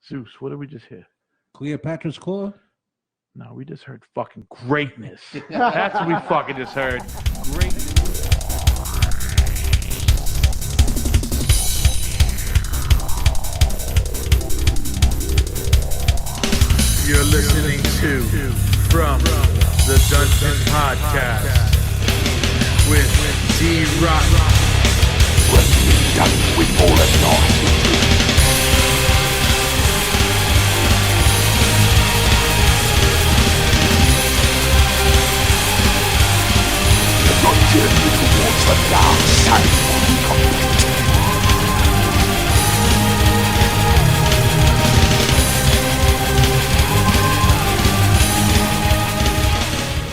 Zeus, what did we just hear? Cleopatras Claws? No, we just heard fucking greatness. That's what we fucking just heard. Greatness. You're listening to From the Dungeon Podcast with D-Rock. When we've done with all the noise. Your journey towards the dark side will be complete.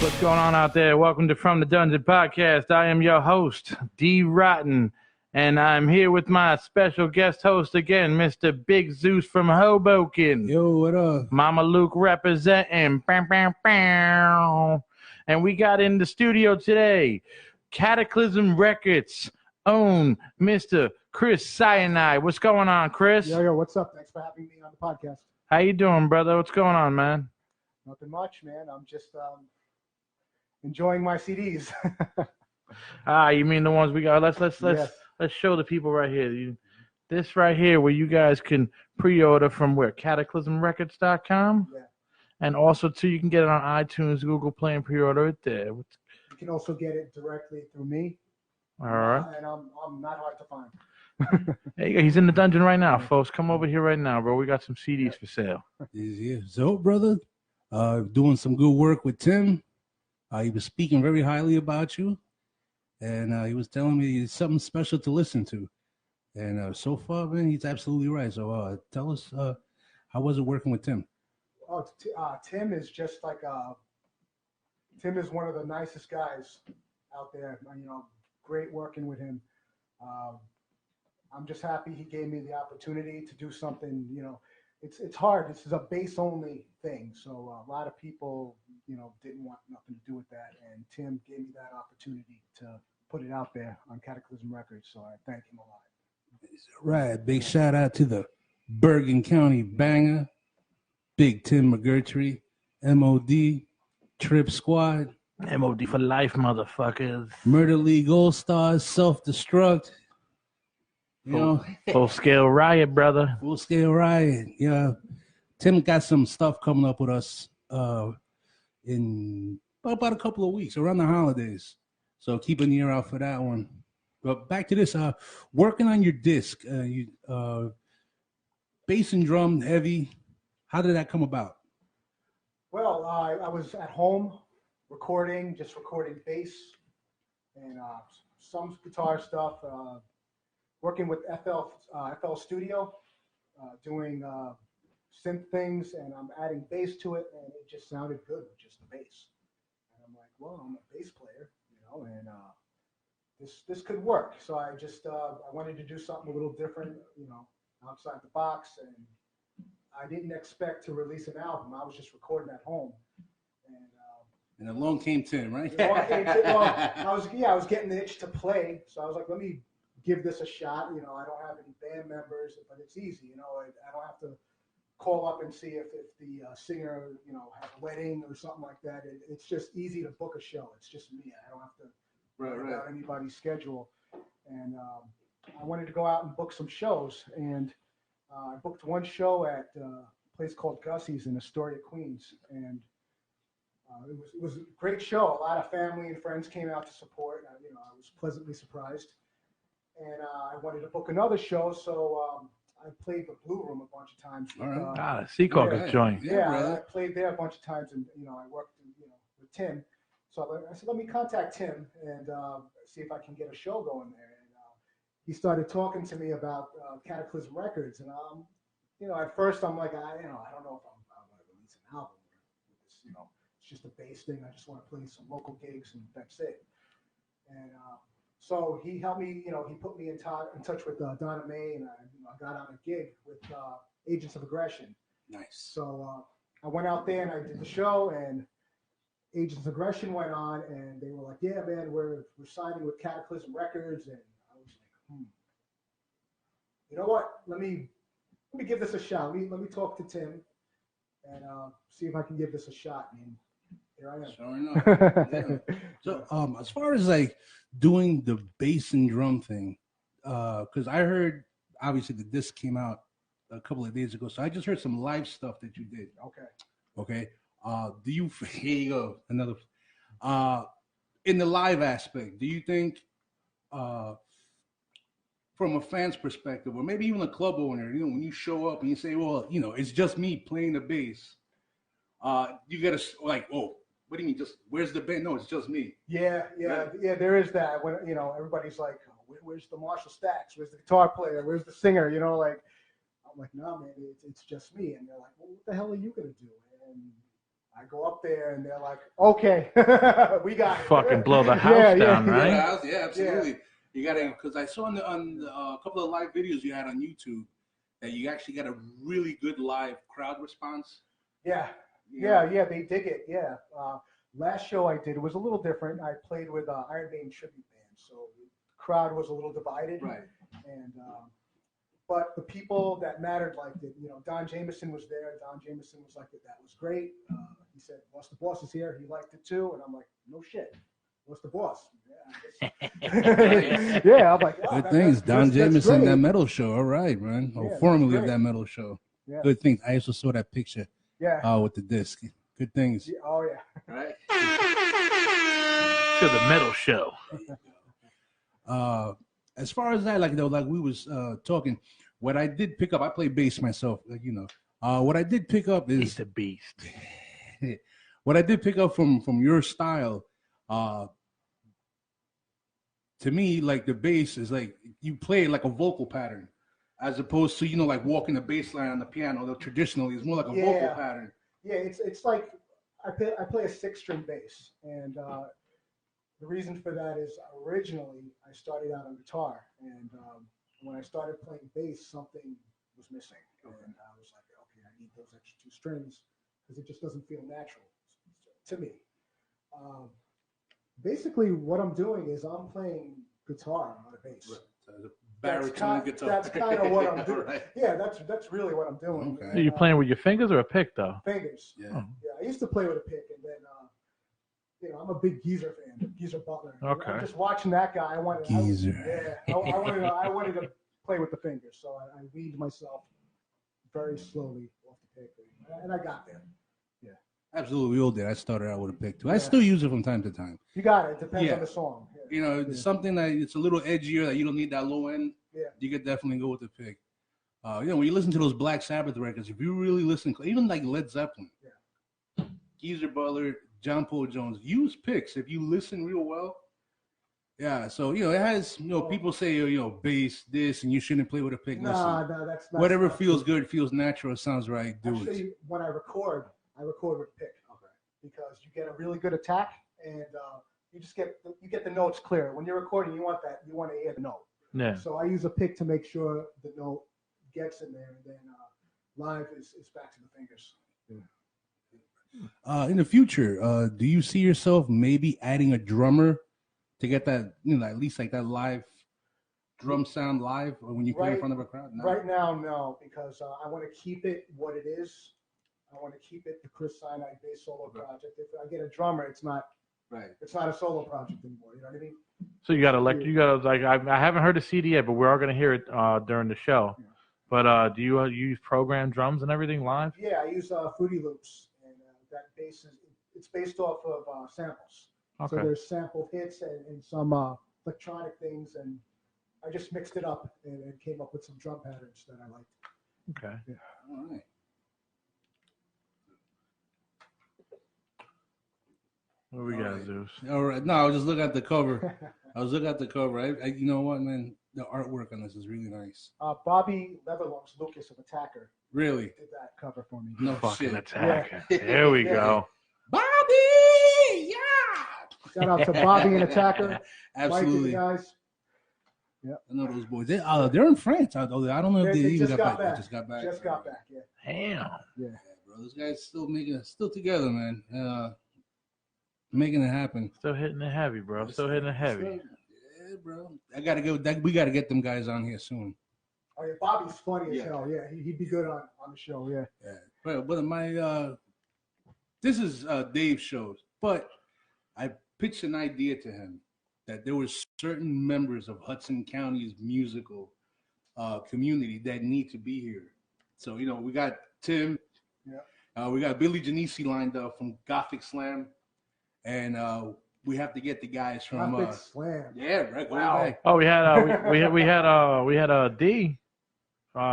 What's going on out there? Welcome to From the Dungeon Podcast. I am your host, D. Rotten, and I'm here with my special guest host again, Mr. Big Zeus from Hoboken. Yo, what up? Mama Luke representing. Bam, bam, bam. And we got in the studio today, Cataclysm Records own Mr. Chris Cyanide. What's going on, Chris? Yo, what's up? Thanks for having me on the podcast. How you doing, brother? What's going on, man? Nothing much, man. I'm just enjoying my CDs. You mean the ones we got? Let's show the people right here. This right here, where you guys can pre-order from where? CataclysmRecords.com? Yeah. And also, too, you can get it on iTunes, Google Play, and pre-order it there. You can also get it directly through me. All right. And I'm not hard to find. Hey, he's in the dungeon right now, folks. Come over here right now, bro. We got some CDs for sale. Yeah. So, brother, doing some good work with Tim. He was speaking very highly about you. And he was telling me it's something special to listen to. And so far, man, he's absolutely right. So tell us, how was it working with Tim? Oh, Tim is just like Tim is one of the nicest guys out there. You know, great working with him. I'm just happy he gave me the opportunity to do something. You know, it's hard. This is a bass only thing, so a lot of people, you know, didn't want nothing to do with that. And Tim gave me that opportunity to put it out there on Cataclysm Records. So I thank him a lot. Right. Big shout out to the Bergen County Banger. Big Tim McMurtrie, MOD, Trip Squad. MOD for life, motherfuckers. Murder League All-Stars, Self-Destruct. You know, Full-scale riot, brother. Full-scale riot. Yeah. Tim got some stuff coming up with us in about a couple of weeks, around the holidays. So keep an ear out for that one. But back to this, working on your disc, bass and drum heavy. How did that come about? Well, I was at home recording bass and some guitar stuff, working with FL Studio, doing synth things, and I'm adding bass to it, and it just sounded good with just the bass. And I'm like, well, I'm a bass player, you know, and this could work. So I just I wanted to do something a little different, you know, outside the box, and I didn't expect to release an album. I was just recording at home, and along came Tim, right? I was getting the itch to play, so I was like, let me give this a shot. You know, I don't have any band members, but it's easy. You know, I don't have to call up and see if the singer, you know, has a wedding or something like that. It's just easy to book a show. It's just me. I don't have to worry about anybody's schedule. And I wanted to go out and book some shows, and I booked one show at a place called Gussie's in Astoria, Queens, and it was a great show. A lot of family and friends came out to support. You know, I was pleasantly surprised, and I wanted to book another show, so I played the Blue Room a bunch of times. Right. Seacaucus joint. Yeah, I played there a bunch of times, and you know, I worked, you know, with Tim. So I said, let me contact Tim and see if I can get a show going there. He started talking to me about Cataclysm Records, and you know, at first I'm like, I don't know if I'm going to release an album with this, you know, it's just a bass thing. I just want to play some local gigs, and that's it. And so he helped me, you know, he put me in touch with Donna May, and I got on a gig with Agents of Aggression. Nice. So I went out there and I did the show, and Agents of Aggression went on, and they were like, yeah, man, we're signing with Cataclysm Records, and I was like, you know what? Let me let me give this a shot. Let me talk to Tim and see if I can give this a shot. And here I am. Sure enough. Yeah. So, as far as like doing the bass and drum thing, because I heard obviously the disc came out a couple of days ago, so I just heard some live stuff that you did. Okay. Do you? Here you go. Another. In the live aspect, do you think, from a fan's perspective, or maybe even a club owner, when you show up and you say, well, it's just me playing the bass, you gotta like, oh, what do you mean? Just where's the band? No, it's just me. Yeah. There is that. When everybody's like, where's the Marshall Stacks? Where's the guitar player? Where's the singer? Like, I'm like, no, man, it's just me. And they're like, well, what the hell are you gonna do? And I go up there and they're like, okay, we got it. Fucking blow the house down, right? Yeah, absolutely. You gotta, because I saw on a couple of live videos you had on YouTube that you actually got a really good live crowd response. Yeah, they dig it. Yeah. Last show I did, it was a little different. I played with Iron Maiden tribute band, so the crowd was a little divided. Right. And but the people that mattered liked it. Don Jameson was there. Don Jameson was like, that was great. He said, "What's the boss is here?" He liked it too, and I'm like, "No shit. What's the boss?" Yeah, yeah. I'm like, good things. Don Jameson, that metal show. All right, man. Yeah, formerly of that metal show. Yeah. Good things. I also saw that picture. Yeah. With the disc. Good things. Yeah, oh yeah. Right. To the metal show. As far as that, like we was talking, what I did pick up, I play bass myself, what I did pick up is he's a beast. What I did pick up from your style, to me, like the bass is like you play like a vocal pattern, as opposed to like walking the bass line on the piano. Though traditionally, it's more like a vocal pattern. Yeah, it's like I play a 6-string bass, and the reason for that is originally I started out on guitar, and when I started playing bass, something was missing, and I was like, okay, I need those extra 2 strings because it just doesn't feel natural to me. Basically, what I'm doing is I'm playing guitar on a bass. Right. Baritone guitar. That's kind of what I'm doing. Right. Yeah, that's really what I'm doing. Okay. Are you playing with your fingers or a pick, though? Fingers. Yeah. Oh. Yeah, I used to play with a pick, and then I'm a big Geezer fan, Geezer Butler. Okay. I'm just watching that guy. I wanted to play with the fingers, so I weaned myself very slowly off the pick, and I got there. Yeah. Absolutely, we all did. I started out with a pick too. I still use it from time to time. You got it. It depends on the song. Yeah. Something that it's a little edgier that you don't need that low end. Yeah. You could definitely go with the pick. When you listen to those Black Sabbath records, if you really listen, even like Led Zeppelin, Geezer Butler, John Paul Jones, use picks if you listen real well. Yeah, so it has people say bass this and you shouldn't play with a pick. No, that's not. Whatever feels good, feels natural, sounds right. Actually, when I record with a pick. Okay. Because you get a really good attack, and you get the notes clear. When you're recording, you want to hear the note. Yeah. So I use a pick to make sure the note gets in there, and then live is back to the fingers. In the future, do you see yourself maybe adding a drummer to get that, at least like that live drum sound live when you play in front of a crowd? No. Right now, no, because I want to keep it what it is. I want to keep it the Chris Cyanide bass solo project. If I get a drummer, it's not right. It's not a solo project anymore. You know what I mean? So you got I haven't heard the CD yet, but we're all gonna hear it during the show. Yeah. But do you use program drums and everything live? Yeah, I use Fruity Loops, and that bass it's based off of samples. Okay. So there's sampled hits and some electronic things, and I just mixed it up and came up with some drum patterns that I liked. Okay. Yeah. All right. What we got, Zeus? All right. No, I was just looking at the cover. You know what, man? The artwork on this is really nice. Bobby Leverlong's Lucas of Attacker. Really? Did that cover for me. No fucking shit. Attacker. Yeah. There we go. Bobby! Yeah! Shout out to Bobby and Attacker. Absolutely. Mike, guys. Yeah. I know those boys. They're in France. I don't know if they even got back. Just got back. Yeah. Damn. Yeah. Bro, those guys still together, man. Making it happen. Still hitting it heavy, bro. Still hitting it heavy. Yeah, bro. We gotta get them guys on here soon. Oh yeah, Bobby's funny Yeah. as hell. Yeah, he'd be good on the show. Yeah. Yeah. But my this is Dave's show, but I pitched an idea to him that there were certain members of Hudson County's musical community that need to be here. So we got Tim, we got Billy Genesi lined up from Gothic Slam, and we have to get the guys from Gothic Slam. Yeah, right. Wow. Oh, we had a D,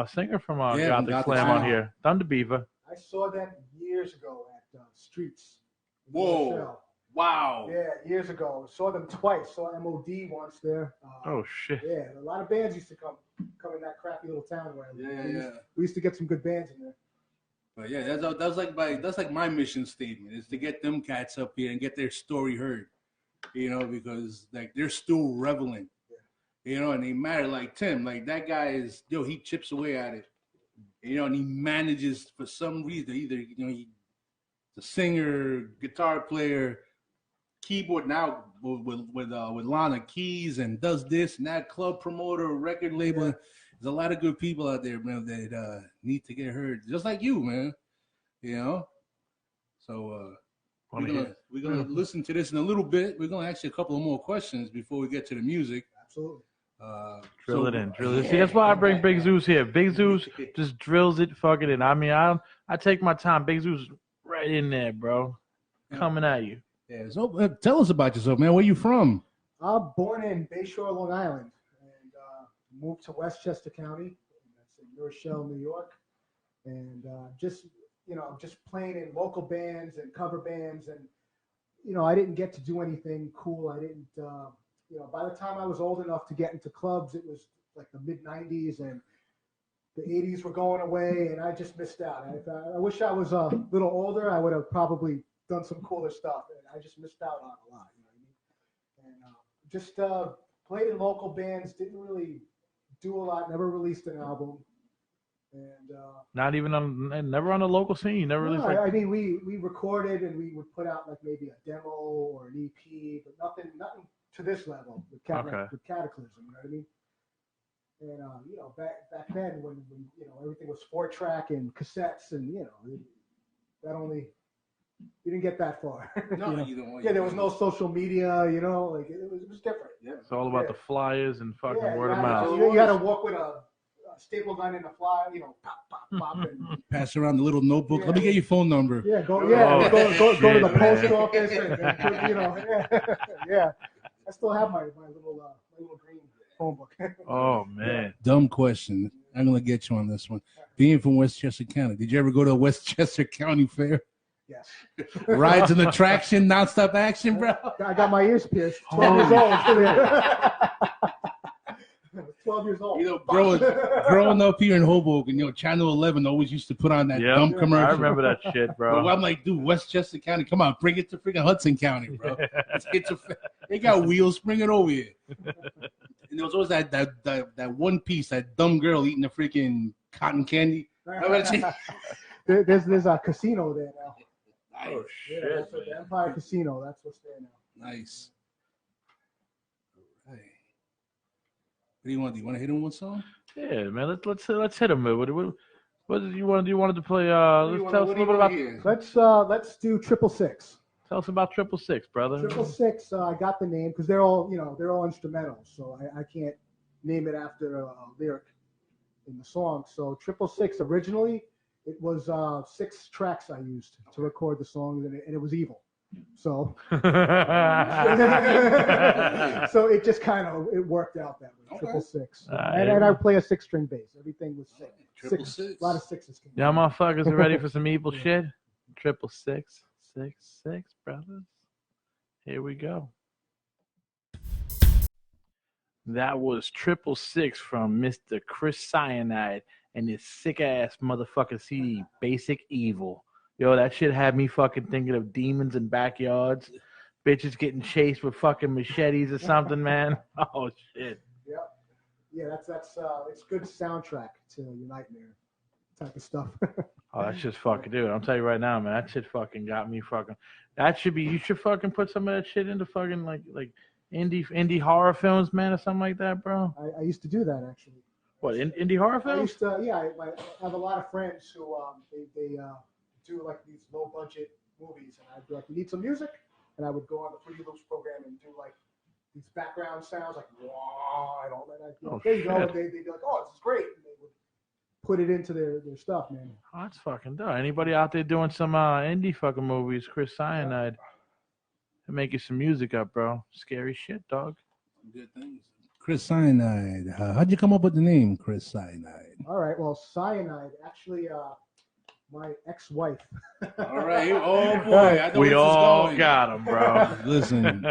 singer from Gothic Gothic Slam Slam. on here, Thunder Beaver. I saw them years ago at Streets. in Whoa. Rochelle. Wow. Yeah, years ago. Saw them twice. Saw MOD once there. Oh shit. Yeah, a lot of bands used to come in that crappy little town where I live. Yeah. We used to get some good bands in there. But yeah, that's like my mission statement is to get them cats up here and get their story heard. Because like they're still relevant. And they matter. Like Tim, like that guy is he chips away at it. And he manages for some reason either he's a singer, guitar player, keyboard now with Lana Keys, and does this and that, club promoter, record label. Yeah. There's a lot of good people out there, man, that need to get heard, just like you, man. So we're gonna listen to this in a little bit. We're gonna ask you a couple of more questions before we get to the music. Absolutely. Drill it in. See, that's why I bring Big Zeus here. Big Zeus just drills it fucking in. I mean, I take my time. Big Zeus right in there, bro. Coming at you. Yeah. So tell us about yourself, man. Where you from? I'm born in Bayshore, Long Island, and moved to Westchester County. That's in New Rochelle, New York, and just playing in local bands and cover bands, and I didn't get to do anything cool. I didn't. By the time I was old enough to get into clubs, it was like the mid '90s, and the '80s were going away, and I just missed out. I wish I was a little older. I would have probably done some cooler stuff, and I just missed out on a lot. And just played in local bands. Didn't really do a lot. Never released an album, and not even never on the local scene. Never really. I mean, we recorded and we would put out like maybe a demo or an EP, but nothing to this level with Cataclysm, you know what I mean? And back then when everything was 4-track and cassettes, and that only you didn't get that far. No, you don't. Yeah, there was no social media, like it was different. Yeah, it's all about the flyers and fucking word of mouth. You had to walk with a staple gun in the flyer, pop, pop, pop, and pass around the little notebook. Let me get your phone number. Yeah, go to the post office, and yeah. I still have my little green phone book. Oh man. Dumb question. I'm gonna get you on this one. Being from Westchester County, did you ever go to a Westchester County fair? Yes. Rides and attraction, nonstop action, bro. I got my ears pierced. 12 years old. 12 years old. Growing up here in Hoboken, Channel 11 always used to put on that dumb commercial. I remember that shit, bro. I'm like, dude, Westchester County, come on, bring it to freaking Hudson County, bro. They got wheels, bring it over here. And there was always that one piece, that dumb girl eating the freaking cotton candy. There's a casino there now. Nice. Oh shit! Yeah, the Empire Casino. That's what's there now. Nice. All right. What do you want to do? You want to hit him with song? Yeah, man. Let's hit him. What did you want to do? You wanted to play? Let's tell us a little bit about. Let's do 666. Tell us about 666, brother. 666. I got the name because they're all instrumentals, so I can't name it after a lyric in the song. So 666 originally. It was 6 tracks I used to record the song, and it was evil. So, so it just it worked out that way. 666, and I play a 6-string bass. Everything was 6. A lot of 6s. Y'all motherfuckers are ready for some evil shit? 666, 66, brothers. Here we go. That was 666 from Mr. Chris Cyanide and his sick-ass motherfucking CD, Basic Evil. Yo, that shit had me fucking thinking of demons in backyards, bitches getting chased with fucking machetes or something, man. Oh, shit. Yeah, that's it's good soundtrack to your nightmare type of stuff. Oh, that's just fucking, dude. I'll tell you right now, man, that shit fucking got me fucking. You should fucking put some of that shit into fucking like indie horror films, man, or something like that, bro. I used to do that, actually. What, indie horror I films? used to, I have a lot of friends who they do like these low budget movies, and I'd be like, "You need some music," and I would go on the Fruity Loops program and do like these background sounds, like "wah" and all that. There you go. And they'd be like, "Oh, this is great," and they would put it into their stuff, man. Oh, that's fucking dope. Anybody out there doing some indie fucking movies? Chris Cyanide. And making some music up, bro. Scary shit, dog. Good things. Chris Cyanide. How'd you come up with the name Chris Cyanide? All right. Well, Cyanide, actually, my ex-wife. All right. Oh, boy. I know We where this is all going. got him, bro. Listen,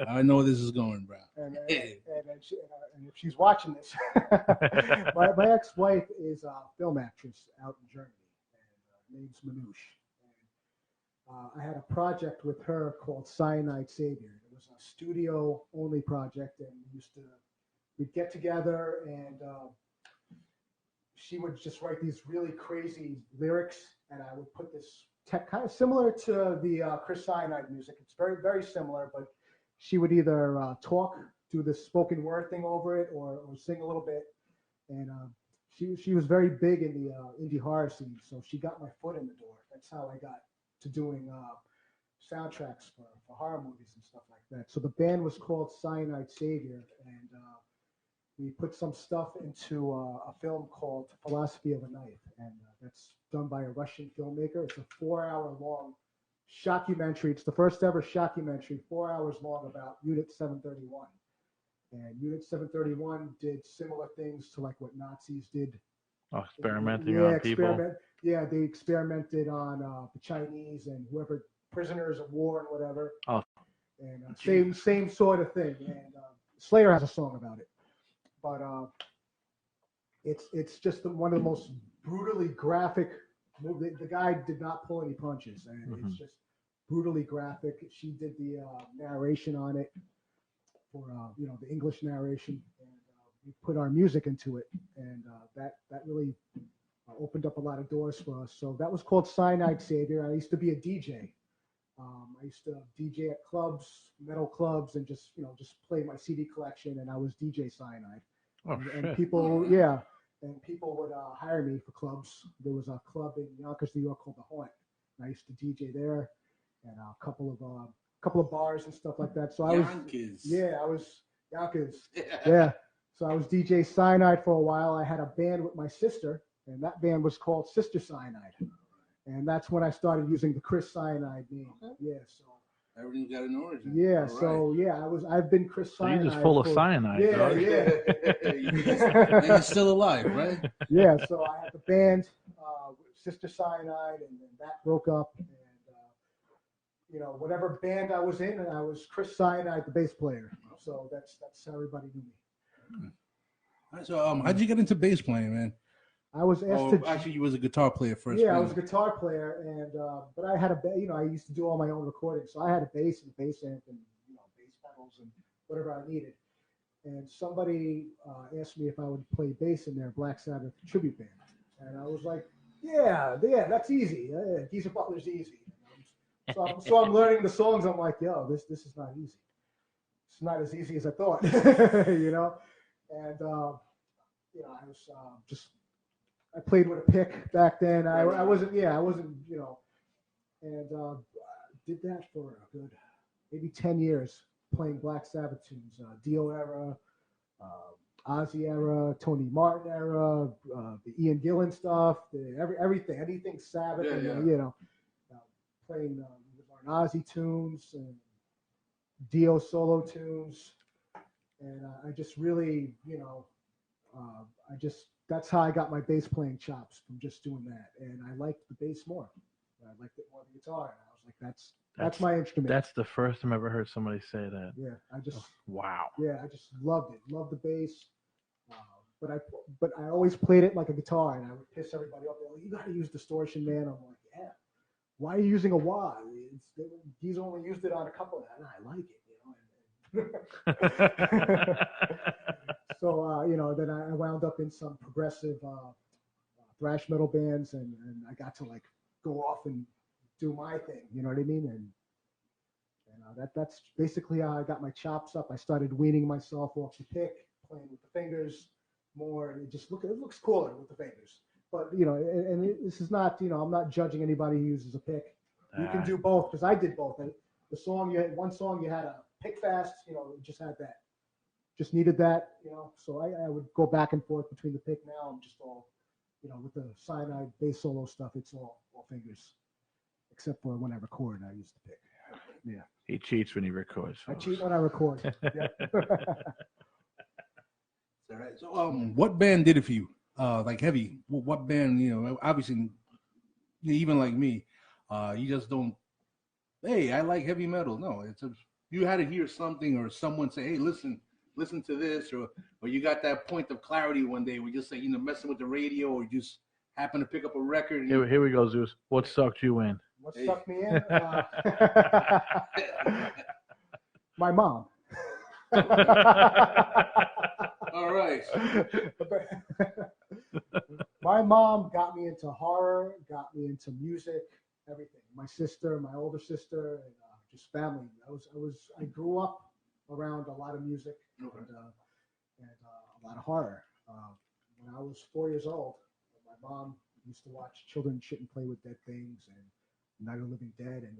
I know where this is going, bro. And if she's watching this, my ex-wife is a film actress out in Germany, and her name's Manouche. And I had a project with her called Cyanide Savior. It was a studio-only project, and we'd get together, and she would just write these really crazy lyrics, and I would put this kind of similar to the Chris Cyanide music. It's very, very similar, but she would either talk, do this spoken word thing over it, or sing a little bit. And she was very big in the indie horror scene, so she got my foot in the door. That's how I got to doing soundtracks for horror movies and stuff like that. So the band was called Cyanide Savior, and we put some stuff into a film called Philosophy of a Knife, and that's done by a Russian filmmaker. It's a 4-hour-long shockumentary. It's the first ever shockumentary, 4 hours long, about Unit 731. And Unit 731 did similar things to like what Nazis did. Oh, experimenting on people. They experimented on the Chinese and whoever, prisoners of war and whatever. Oh. And same sort of thing. And Slayer has a song about it. But it's just one of the most brutally graphic movies. The guy did not pull any punches, and it's just brutally graphic. She did the narration on it for the English narration, and we put our music into it, and that really opened up a lot of doors for us. So that was called Cyanide Savior. I used to be a DJ. I used to DJ at clubs, metal clubs, and just play my CD collection, and I was DJ Cyanide. And people would hire me for clubs. There was a club in Yonkers, New York called The Haunt. And I used to DJ there, and a couple of bars and stuff like that. So I was Yonkers. Yeah. So I was DJ Cyanide for a while. I had a band with my sister, and that band was called Sister Cyanide. And that's when I started using the Chris Cyanide name. Yeah. So everything's got an origin. Yeah. All so right. I've been Chris Cyanide. So you're just full of cyanide. Yeah. Dog. Yeah. And he's still alive, right? Yeah. So I had the band, Sister Cyanide, and then that broke up. And whatever band I was in, and I was Chris Cyanide, the bass player. So that's how everybody knew me. So how'd you get into bass playing, man? I was asked to. Actually, you was a guitar player first. Yeah, I was a guitar player, and but I had I used to do all my own recording, so I had a bass and a bass amp and bass pedals and whatever I needed. And somebody asked me if I would play bass in their Black Sabbath tribute band, and I was like, yeah, that's easy. Geezer Butler's easy. So I'm learning the songs. I'm like, yo, this is not easy. It's not as easy as I thought, And I was just. I played with a pick back then. I wasn't, and did that for a good maybe 10 years, playing Black Sabbath tunes, Dio era, Ozzy era, Tony Martin era, the Ian Gillan stuff, anything Sabbath, playing Ozzy tunes and Dio solo tunes, and I just really, that's how I got my bass playing chops, from just doing that. And I liked the bass more. I liked it more than the guitar. And I was like, that's my instrument. That's the first time I ever heard somebody say that. Yeah, wow. Yeah, I just loved it. Loved the bass. But I always played it like a guitar, and I would piss everybody off. They're like, you got to use distortion, man. I'm like, yeah. Why are you using a wah? He's only used it on a couple of that. I like it, So, then I wound up in some progressive thrash metal bands, and I got to like go off and do my thing. You know what I mean? And that's basically how I got my chops up. I started weaning myself off the pick, playing with the fingers, more. And it looks cooler with the fingers. But this is not. I'm not judging anybody who uses a pick. You can do both because I did both. And the song one song you had a pick fast. It just had that. Just needed that. So I would go back and forth between the pick. Now I'm just all, with the Cyanide bass solo stuff. It's all fingers, except for when I record. I use the pick. Yeah. He cheats when he records. I cheat when I record. Yeah. All right. So, what band did it for you? Like heavy. What band? Obviously, even like me, you just don't. Hey, I like heavy metal. No, you had to hear something or someone say, "Hey, listen to this," or you got that point of clarity one day where you just say, messing with the radio, or just happen to pick up a record. And here we go, Zeus. What sucked you in? What sucked me in? My mom. All right. My mom got me into horror, got me into music, everything. My sister, my older sister, and just family. I grew up around a lot of music and a lot of horror. When I was 4 years old, my mom used to watch Children Shouldn't Play with Dead Things and Night of the Living Dead, and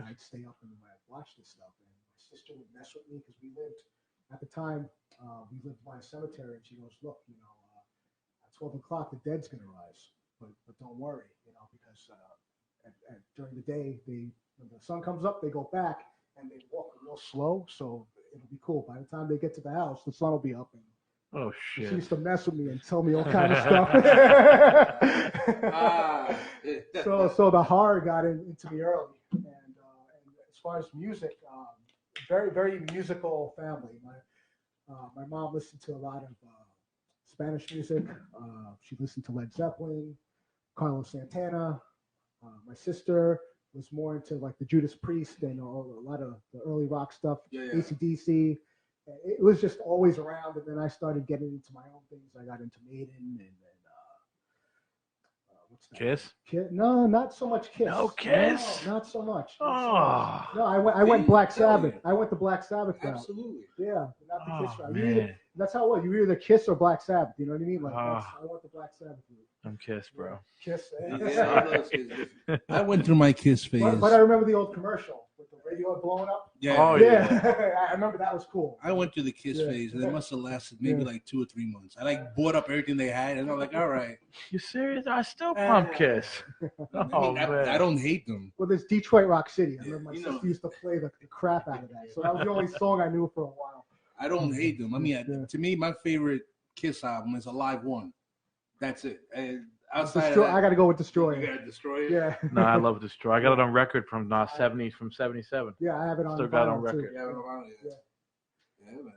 I'd stay up and watch this stuff. And my sister would mess with me because we lived at the time. We lived by a cemetery, and she goes, "Look, at 12 o'clock the dead's gonna rise, but don't worry, because during the day when the sun comes up, they go back and they walk real slow, so it'll be cool. By the time they get to the house, the sun will be up." And oh shit! She used to mess with me and tell me all kind of stuff. So the horror got into me early, and as far as music, very very musical family. My mom listened to a lot of Spanish music. She listened to Led Zeppelin, Carlos Santana. My sister was more into like the Judas Priest and a lot of the early rock stuff, AC/DC. It was just always around, and then I started getting into my own things. I got into Maiden and what's that? Kiss? No, not so much Kiss. No Kiss? No, not so much. Oh. No, I went Black Sabbath. I went the Black Sabbath route. Absolutely. Yeah, not the Kiss route. Man. That's how it was. You were either Kiss or Black Sabbath. You know what I mean? Like I went the Black Sabbath route. I'm Kiss, bro. Kiss. I went through my Kiss phase. But I remember the old commercial with the radio blowing up. Yeah. Oh, yeah. I remember that was cool. I went through the Kiss phase, and it must have lasted maybe like 2 or 3 months. I bought up everything they had, and I'm like, all right. You serious? I still pump Kiss. I don't hate them. Well, there's Detroit Rock City. I remember my sister used to play the crap out of that. So that was the only song I knew for a while. I don't hate them. I mean, to me, my favorite Kiss album is Alive 1. That's it. And outside of that, I got to go with Destroyer. You got to Destroy it? Yeah. No, I love Destroy. I got it on record from 70s, from 77. Yeah, I have it on. Still got it on record. You have it on yeah, man.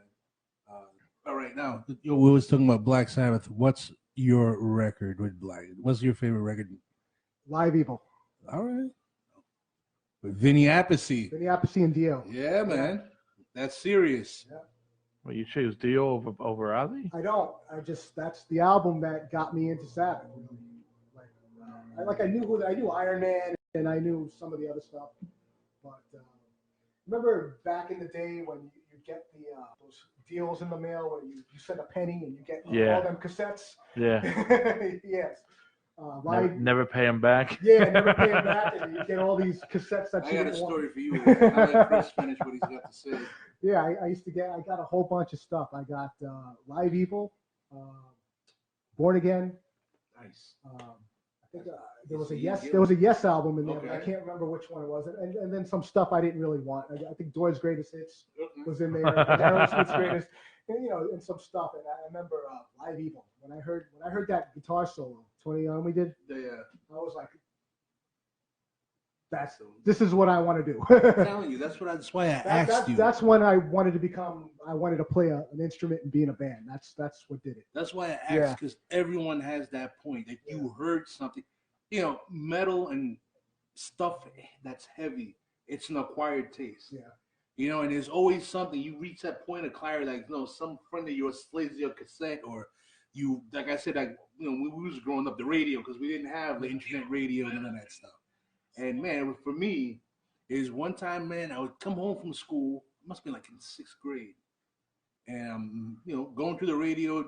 All right, now we was talking about Black Sabbath. What's your record with Black? What's your favorite record? Live Evil. All right. With Vinny Appice. Vinny Appice and Dio. Yeah, man. That's serious. Yeah. Well, you choose Dio over Ozzy? I don't. That's the album that got me into Sabbath. I knew Iron Man and I knew some of the other stuff, but remember back in the day when you get those deals in the mail where you send a penny and you get all them cassettes. Yeah. Yes. Never pay them back. Yeah, never pay them back, and you get all these cassettes that you I got a didn't want. story for you. I'll let Chris finish what he's got to say. Yeah, I got a whole bunch of stuff. I got Live Evil, Born Again. Nice. I think there was a Yes album in there, but I Okay. can't remember which one it was. And then some stuff I didn't really want. I think Doors' Greatest Hits was in there, Aerosmith's Greatest, and some stuff. And I remember Live Evil. When I heard that guitar solo, Tony Iommi did, I was like, this is what I want to do. I'm telling you, that's why I asked you. That's when I wanted to play an instrument and be in a band. That's what did it. That's why I asked, because everyone has that point that you heard something. Metal and stuff that's heavy, it's an acquired taste. Yeah. And there's always something. You reach that point of clarity, like, some friend of yours plays your cassette, or you, like I said, when we was growing up, the radio, because we didn't have the internet radio and none of that stuff. And man, for me, is one time, man, I would come home from school. It must be like in 6th grade. and I'm, going through the radio,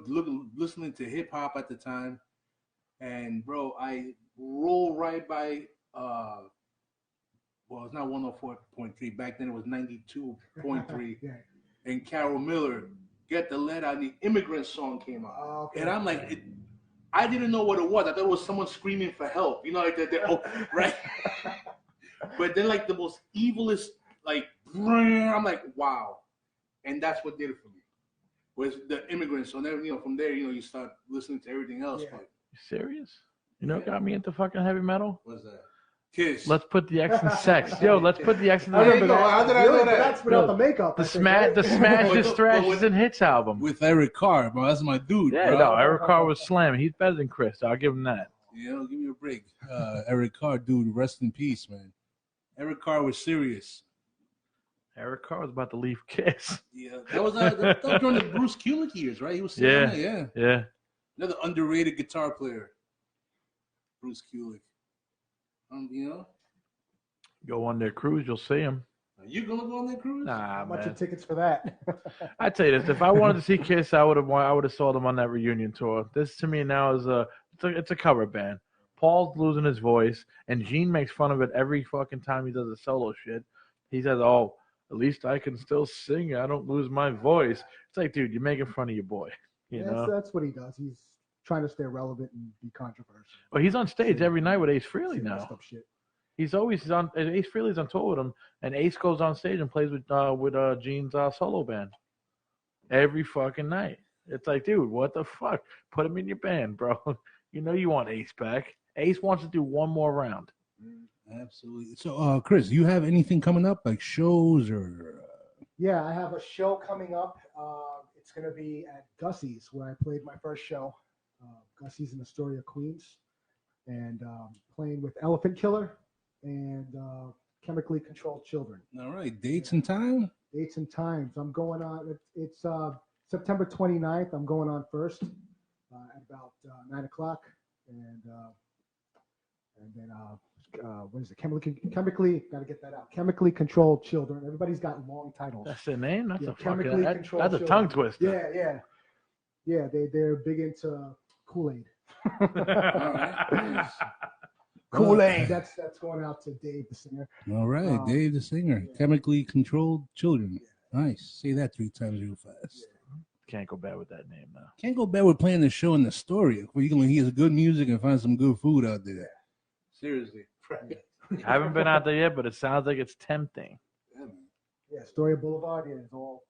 listening to hip hop at the time, and bro, I roll right by. Well, it's not 104.3. Back then, it was 92.3. Yeah. And Carol Miller, Get the Lead Out. The Immigrant song came out, Okay. and I'm like, I didn't know what it was. I thought it was someone screaming for help. Like that. Oh, right. But then, like the most evilest, like I'm like, wow, and that's what did it for me. Was the Immigrant song? Then, from there, you start listening to everything else. Yeah. But You serious? You know what got me into fucking heavy metal? what's that? Kiss. Let's put the X in sex. Yo, let's put the X in I remember sex. that. How did I know that? That's without the makeup. The I think, right? Smashes, But Thrashes, and Hits album. With Eric Carr, bro. That's my dude, Yeah, bro. no, Eric Carr was slamming. He's better than Chris. I'll give him that. Give me a break. Eric Carr, dude, rest in peace, man. Eric Carr was serious. Eric Carr was about to leave Kiss. Yeah, that was during the Bruce Kulick years, right? He was Yeah. Another underrated guitar player, Bruce Kulick. Go on their cruise, you'll see him. Are you gonna go on that cruise? Nah, How much man. are tickets for that? I tell you this: if I wanted to see Kiss, I would have saw them on that reunion tour. This to me now is it's a cover band. Paul's losing his voice, and Gene makes fun of it every fucking time he does a solo shit. He says, "Oh, at least I can still sing. I don't lose my voice." It's like, dude, you're making fun of your boy. You know? That's what he does. He's trying to stay relevant and be controversial. Well, he's on stage every night with Ace Frehley Say now. messed up shit. He's always on. Ace Frehley's on tour with him, and Ace goes on stage and plays with Gene's solo band every fucking night. It's like, dude, what the fuck? Put him in your band, bro. You want Ace back. Ace wants to do one more round. Absolutely. So, Chris, you have anything coming up, like shows or? Yeah, I have a show coming up. It's going to be at Gussie's, where I played my first show. Gussie's in Astoria, Queens, and playing with Elephant Killer and Chemically Controlled Children. All right, dates and time. Dates and times. I'm going on. It's September 29th. I'm going on first at about 9 o'clock, and then what is it? Chemically. Got to get that out. Chemically Controlled Children. Everybody's got long titles. That's the name. That's Yeah, a fucking. chemically That's controlled a children. tongue twister. Yeah. They're big into Kool-Aid. Kool-Aid. That's going out to Dave, the singer. All right, Dave the singer. Yeah. Chemically Controlled Children. Nice. Say that 3 times real fast. Can't go bad with that name now. Can't go bad with playing the show in the Astoria, where you can hear good music and find some good food out there. Seriously. I haven't been out there yet, but it sounds like it's tempting. Yeah, Astoria Boulevard. Yeah, it's all.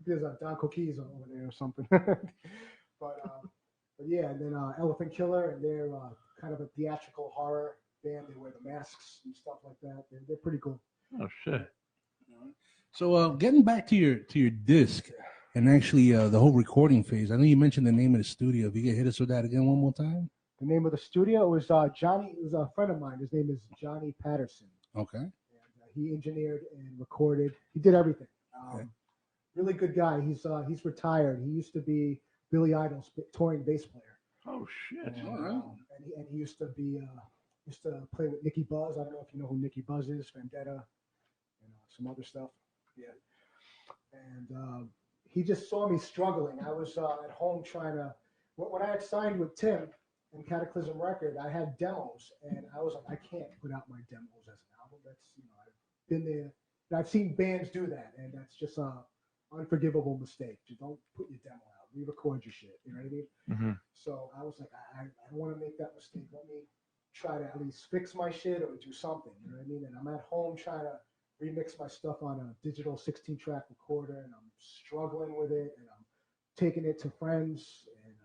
There's Don Coquise over there or something. but yeah, and then Elephant Killer, and they're kind of a theatrical horror band. They wear the masks and stuff like that. They're pretty cool. Oh shit. So getting back to your disc and actually the whole recording phase. I know you mentioned the name of the studio. If you could hit us with that again one more time. The name of the studio was Johnny. It was a friend of mine. His name is Johnny Patterson. Okay. And, he engineered and recorded. He did everything. Okay. Really good guy. He's retired. He used to be Billy Idol's touring bass player. Oh shit. All right. And he used to play with Nicky Buzz. I don't know if you know who Nicky Buzz is. Vendetta, some other stuff. Yeah. And he just saw me struggling. I was at home trying to. When I had signed with Tim and Cataclysm Record, I had demos, and I was like, I can't put out my demos as an album. That's I've been there. I've seen bands do that, and that's just a unforgivable mistake. You don't put your demo out. Re-record your shit. You know what I mean? Mm-hmm. So I was like, I don't want to make that mistake. Let me try to at least fix my shit or do something. You know what I mean? And I'm at home trying to remix my stuff on a digital 16-track recorder, and I'm struggling with it, and I'm taking it to friends, and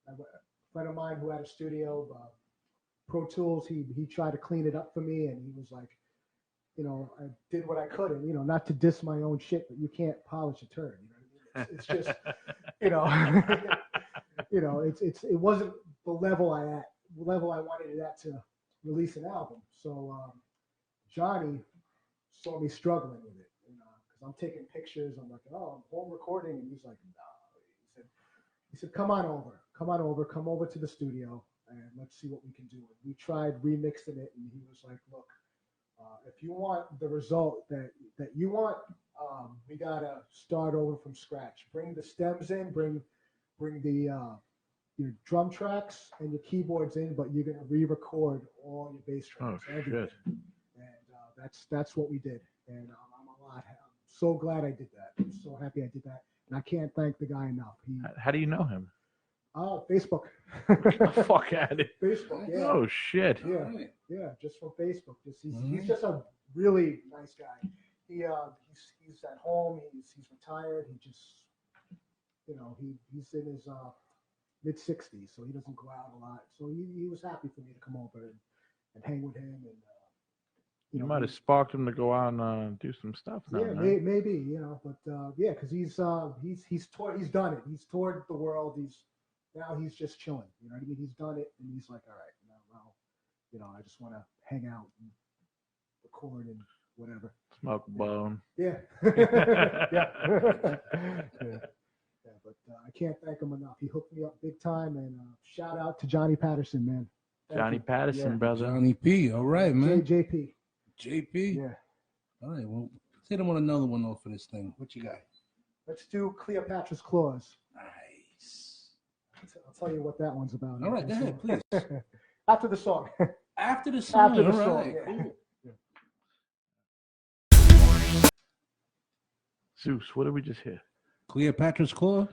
a friend of mine who had a studio, Pro Tools, he tried to clean it up for me, and he was like, I did what I could, and not to diss my own shit, but you can't polish a turd. You know what I mean? It's just, it wasn't the level I wanted it at to release an album. So Johnny saw me struggling with it, because I'm taking pictures. I'm like, oh, I'm home recording, and he's like, no. He said, come over to the studio, and let's see what we can do. And we tried remixing it, and he was like, look, if you want the result that you want, we gotta start over from scratch. Bring the stems in, bring the your drum tracks and your keyboards in, but you're gonna re-record all your bass tracks. Oh, everything. shit. And that's what we did. And I'm so glad I did that. I'm so happy I did that. And I can't thank the guy enough. How do you know him? Facebook. Get the fuck out of it. Facebook, yeah. Oh, shit. Yeah, just from Facebook. He's just a really nice guy. He's at home. He's retired. He just, he's in his mid-60s, so he doesn't go out a lot. So he was happy for me to come over and hang with him. And you might have sparked him to go out and do some stuff now. Yeah, maybe, but yeah, because he's done it. He's toured the world. Now he's just chilling. You know what I mean? He's done it, and he's like, all right, now, I just want to hang out and record and whatever. Smoke a bone. Yeah. Yeah, but I can't thank him enough. He hooked me up big time, and shout out to Johnny Patterson, man. Johnny Patterson, brother. Johnny P. All right, man. JP. Yeah. All right, well, let's hit him on another one off of this thing. What you got? Let's do Cleopatra's Claws. Nice. I'll tell you what that one's about. All right, go ahead, please. After the song. After the song. After the all song, right, yeah. cool. Zeus, what did we just hear? Cleopatra's Claw?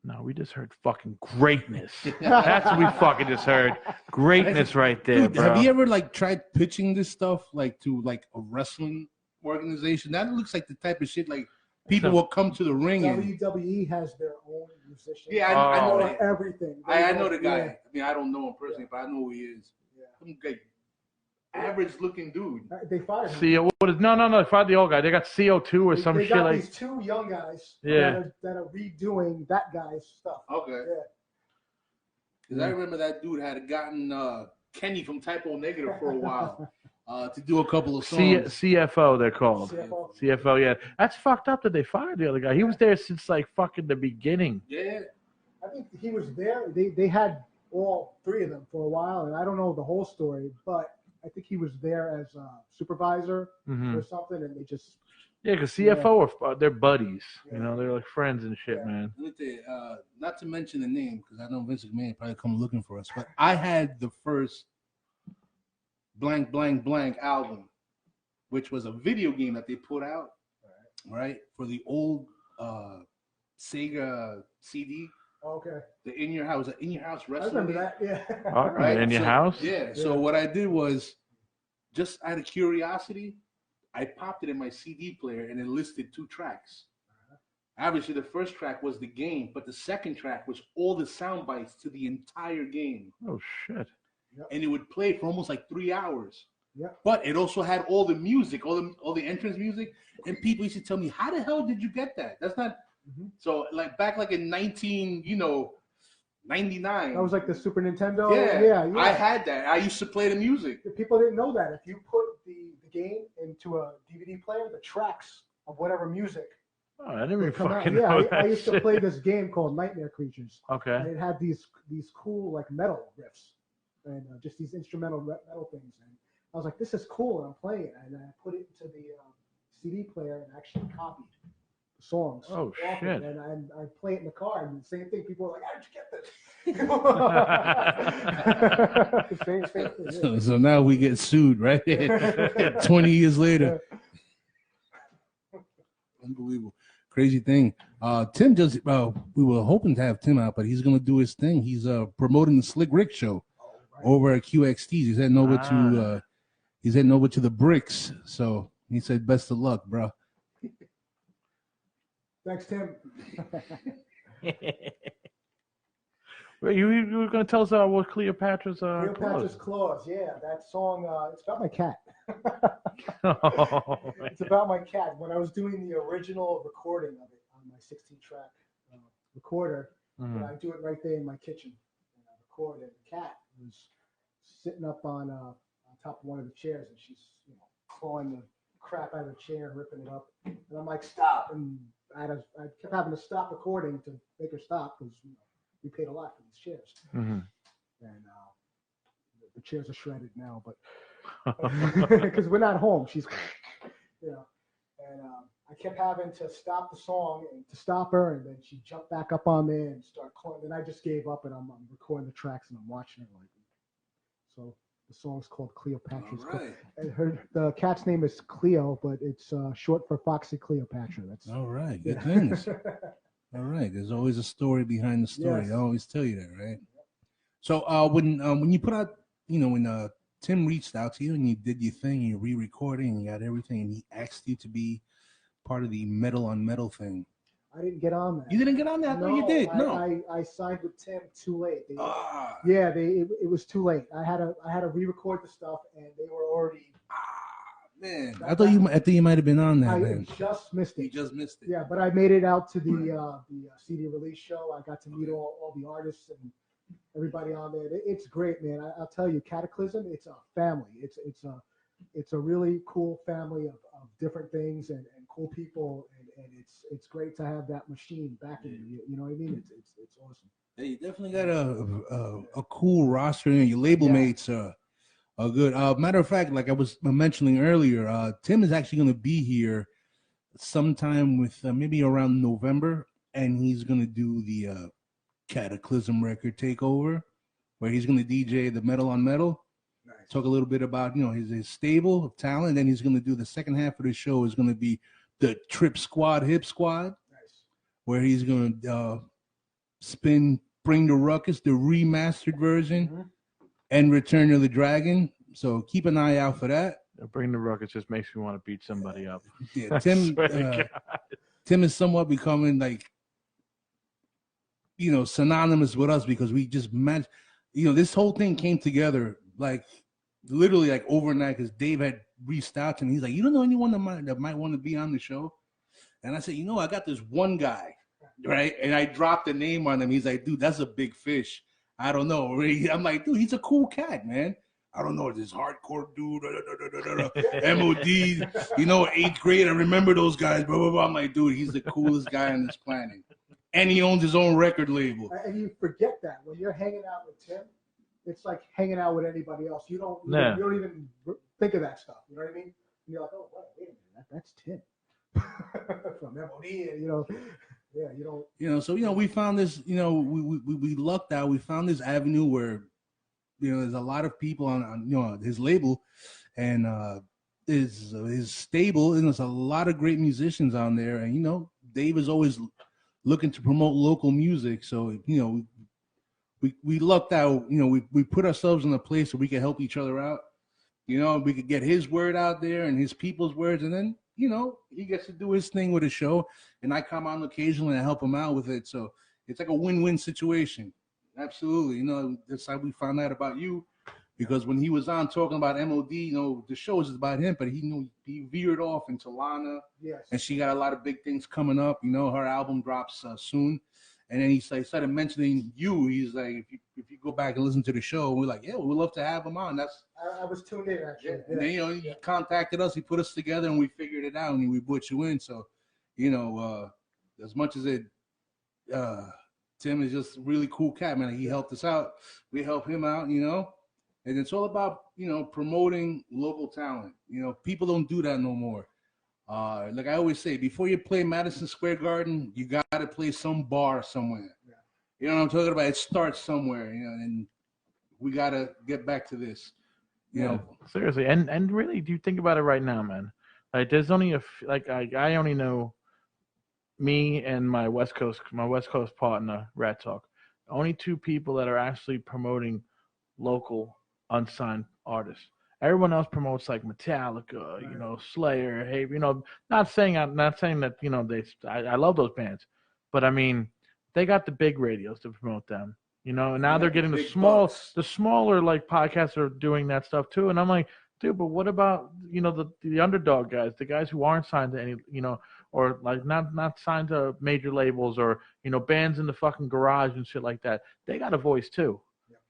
No, we just heard fucking greatness. That's what we fucking just heard. Greatness right there, Dude, bro. have you ever tried pitching this stuff to a wrestling organization? That looks like the type of shit people will come to the ring and WWE has their own musicians. Yeah, I know that. Everything. I know the guy. Yeah. I mean, I don't know him personally, but I know who he is. Yeah. Some average looking dude. They fired him. See, what is no? They fired the old guy. They got CO2 or some they shit got like. these two young guys Yeah. that are redoing that guy's stuff. Okay. Yeah. Because I remember that dude had gotten Kenny from Typo Negative for a while to do a couple of songs. CFO, they're called. CFO. CFO, yeah. That's fucked up that they fired the other guy. He was there since fucking the beginning. Yeah. I think he was there. They had all three of them for a while, and I don't know the whole story, but I think he was there as a supervisor or something, and they just. Yeah, because CFO are they're buddies. Yeah. They're like friends and shit, Yeah. man. Let me tell you, not to mention the name, because I know Vince McMahon probably come looking for us, but I had the first blank, blank, blank album, which was a video game that they put out, right, for the old Sega CD. Okay. The In Your House wrestling. I remember that, yeah. All right, in your house? Yeah. So what I did was, just out of curiosity, I popped it in my CD player and it listed 2 tracks. Obviously, the first track was the game, but the second track was all the sound bites to the entire game. Oh, shit. Yep. And it would play for almost 3 hours. Yep. But it also had all the music, all the entrance music. And people used to tell me, how the hell did you get that? That's not... So, back in 1999. That was the Super Nintendo. Yeah. I had that. I used to play the music. People didn't know that. If you put the game into a DVD player, the tracks of whatever music. Oh, I didn't even come out. fucking Yeah, know that I used to play this game called Nightmare Creatures. Okay. And it had these cool metal riffs and just these instrumental metal things. And I was like, this is cool. And I'm playing it. And I put it into the CD player and actually copied the songs. Oh, shit. And I play it in the car. And the same thing. People were like, how did you get this? same thing. Yeah. So now we get sued, right? 20 years later. Unbelievable. Crazy thing. Tim just, we were hoping to have Tim out, but he's going to do his thing. He's promoting the Slick Rick show over at QXT. He's heading over to the Bricks. So he said, best of luck, bro. Thanks, Tim. Wait, you were going to tell us what Cleopatra's Cleopatra's Claws. Yeah, that song. It's about my cat. Oh, it's about my cat. When I was doing the original recording of it on my 16-track recorder, I do it right there in my kitchen. And I record, and the cat was sitting up on top of one of the chairs, and she's clawing the crap out of the chair and ripping it up. And I'm like, stop! And I kept having to stop recording to make her stop because we paid a lot for these chairs. And the chairs are shredded now, but because we're not home, she's, you know, and I kept having to stop the song and to stop her, and then she jumped back up on there and start calling. And I just gave up, and I'm recording the tracks and I'm watching it like. So the song's called Cleopatras. All right. And the cat's name is Cleo, but it's short for Foxy Cleopatra. That's all right. Good things. All right. There's always a story behind the story. Yes. I always tell you that, right? So when you put out, you know, when Tim reached out to you and you did your thing, you re-recording, and you got everything, and he asked you to be part of the Metal on Metal thing. I didn't get on that. You didn't get on that? No, you did. No. I signed with Tim too late. Yeah, it was too late. I had to re-record the stuff, and they were already. Man, I thought you might have been on that. Man, just missed it. You just missed it. Yeah, but I made it out to the CD release show. I got to meet all the artists and everybody on there. It's great, man. I'll tell you, Cataclysm. It's a family. It's a really cool family of different things and cool people, and it's great to have that machine backing you. You know what I mean? It's awesome. Yeah, you definitely got a cool roster, and your label mates are good. Matter of fact, like I was mentioning earlier, Tim is actually going to be here sometime with maybe around November, and he's going to do the Cataclysm record takeover, where he's going to DJ the Metal on Metal. Nice. Talk a little bit about, you know, his stable of talent. Then he's going to do the second half of the show is going to be the Trip Squad Hip Squad, where he's going to Bring the Ruckus, the remastered version, and Return of the Dragon. So keep an eye out for that. Bring the Ruckus just makes me want to beat somebody up. Yeah, Tim is somewhat becoming like, you know, synonymous with us because we just match. You know, this whole thing came together like literally like overnight because Dave had reached out to me. He's like, "You don't know anyone that might want to be on the show?" And I said, "You know, I got this one guy, right?" And I dropped the name on him. He's like, "Dude, that's a big fish. I don't know." I'm like, "Dude, he's a cool cat, man. I don't know, this hardcore dude, MOD, you know, 8th grade. I remember those guys, blah, blah, blah." I'm like, "Dude, he's the coolest guy on this planet." And he owns his own record label. And you forget that when you're hanging out with Tim, it's like hanging out with anybody else. You don't even think of that stuff. You know what I mean? And you're like, "Oh, wait a minute, that's Tim from MOD." And, you know, yeah, you don't. You know, so, you know, we found this, you know, we lucked out. We found this avenue where, you know, there's a lot of people on you know, his label and his stable, and there's a lot of great musicians on there. And, you know, Dave is always looking to promote local music. So, you know, we lucked out. You know, we put ourselves in a place where we could help each other out. You know, we could get his word out there and his people's words, and then, you know, he gets to do his thing with his show, and I come on occasionally and help him out with it. So it's like a win-win situation. Absolutely. You know, that's how we found out about you, because when he was on talking about MOD, you know, the show is about him, but he veered off into Lana. Yes. And she got a lot of big things coming up. You know, her album drops soon. And then he started mentioning you. He's like, if you go back and listen to the show, we're like, yeah, we'd love to have him on. I was tuned in, actually. Yeah. And then, you know, he contacted us. He put us together, and we figured it out, and we put you in. So, you know, as much as Tim is just a really cool cat, man. He helped us out. We help him out, you know. And it's all about, you know, promoting local talent. You know, people don't do that no more. Like I always say, before you play Madison Square Garden, you got to play some bar somewhere. Yeah. You know what I'm talking about? It starts somewhere, you know, and we got to get back to this. You know, seriously. And really, do you think about it right now, man? Like, there's only I only know me and my West Coast partner, Rat Talk, only two people that are actually promoting local unsigned artists. Everyone else promotes like Metallica, you know, Slayer, hey, you know, not saying that, you know, I love those bands, but I mean, they got the big radios to promote them, you know, and now they're getting the smaller like podcasts are doing that stuff too. And I'm like, dude, but what about, you know, the underdog guys, the guys who aren't signed to any, you know, or like not signed to major labels, or, you know, bands in the fucking garage and shit like that. They got a voice too,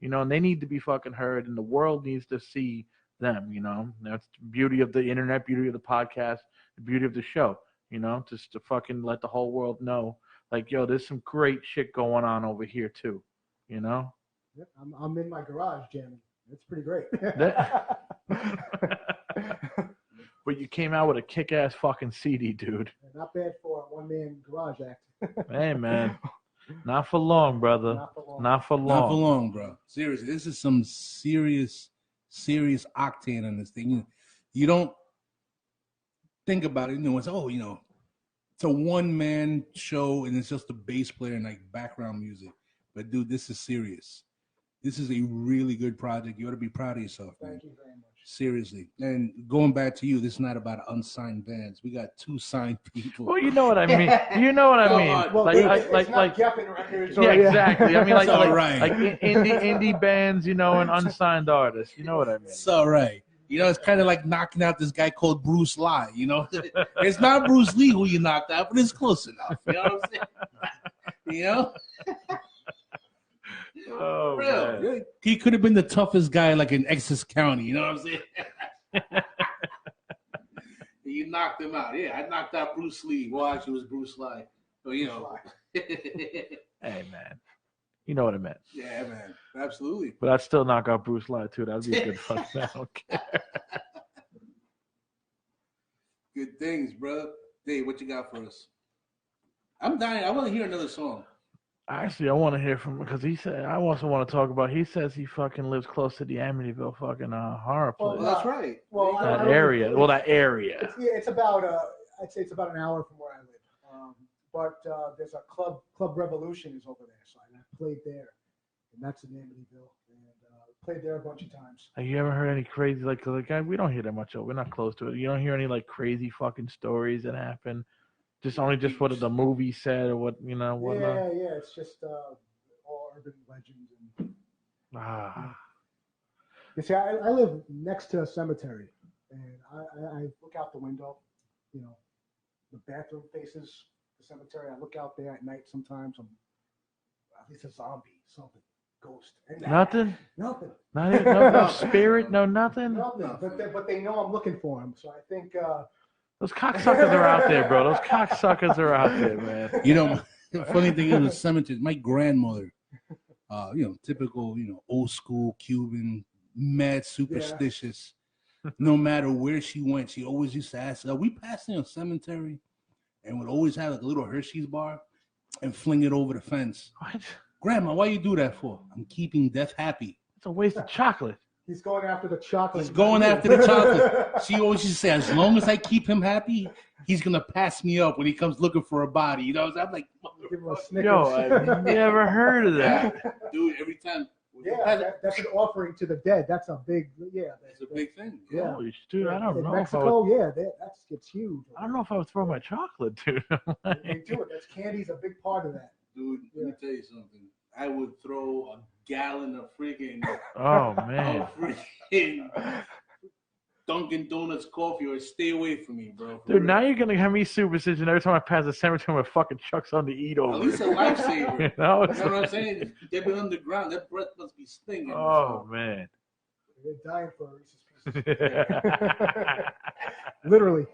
you know, and they need to be fucking heard, and the world needs to see them, you know. That's the beauty of the internet, beauty of the podcast, the beauty of the show, you know, just to fucking let the whole world know, like, yo, there's some great shit going on over here too, you know. Yep, I'm in my garage jamming. It's pretty great. But you came out with a kick-ass fucking CD, dude. Not bad for a one-man garage act. Hey, man. Not for long, brother. Not for long. Not for long. Not for long, bro. Seriously, this is some serious octane on this thing. You don't think about it. It's it's a one-man show and it's just a bass player and like background music. But dude, this is serious. This is a really good project. You ought to be proud of yourself, man. Thank you very much. Seriously. And going back to you, this is not about unsigned bands. We got 2 signed people. Well, you know what I mean. You know what I mean. Well, it's not Geffen Records. Yeah, exactly. I mean, like right. indie bands, and unsigned artists. You know what I mean. It's all right. It's kind of like knocking out this guy called Bruce Lee. It's not Bruce Lee who you knocked out, but it's close enough. You know what I'm saying? Oh, man. He could have been the toughest guy like in Essex County. You know what I'm saying? You knocked him out. Yeah, I knocked out Bruce Lee. Well, actually, it was Bruce Lee. So, Hey, man. You know what I meant. Yeah, man. Absolutely. But I'd still knock out Bruce Lee, too. That'd be a good fuck. I don't care. Good things, brother. Dave, what you got for us? I'm dying. I want to hear another song. Actually, I want to hear from him because he said, I also want to talk about, he says he fucking lives close to the Amityville fucking horror place. Well, that's right. Well, that area. It's about, I'd say it's about an hour from where I live. But there's a Club Revolution is over there. So I played there. And that's in Amityville. And played there a bunch of times. Have you ever heard any crazy, like we don't hear that much of it. We're not close to it. You don't hear any, like, crazy fucking stories that happen? Just what the movie said or what, whatnot? Yeah. It's just all urban legends. And You see, I live next to a cemetery, and I look out the window. The bathroom faces the cemetery. I look out there at night sometimes. I'm at least a zombie, something, ghost. Nothing? Nothing. Not even no spirit, no nothing? Nothing. But they know I'm looking for them, so I think... Those cocksuckers are out there, bro. Those cocksuckers are out there, man. The funny thing is with cemeteries, my grandmother, typical, old school Cuban, mad superstitious. Yeah. No matter where she went, she always used to ask, are we passing a cemetery? And would always have like a little Hershey's bar and fling it over the fence. What? Grandma, why you do that for? I'm keeping death happy. It's a waste of chocolate. He's going after the chocolate. He's going after the chocolate. She always used to say, as long as I keep him happy, he's going to pass me up when he comes looking for a body. I'm like, yo, I've never heard of that. Dude, every time. Yeah, that's an offering to the dead. That's a big, That's a big thing. Yeah. Holy dude, I don't in know. Mexico, it's huge. I don't know if I would throw my chocolate, dude. They do it. Candy's a big part of that. Dude, let me tell you something. I would throw a gallon of freaking Dunkin' Donuts coffee or stay away from me, bro. Dude, now you're gonna have me superstition every time I pass the cemetery with fucking chuck something to eat over. At least a lifesaver. You know what I'm saying? They've been underground. That breath must be stinging. Oh man. They're dying for a Reese's Pieces. Literally.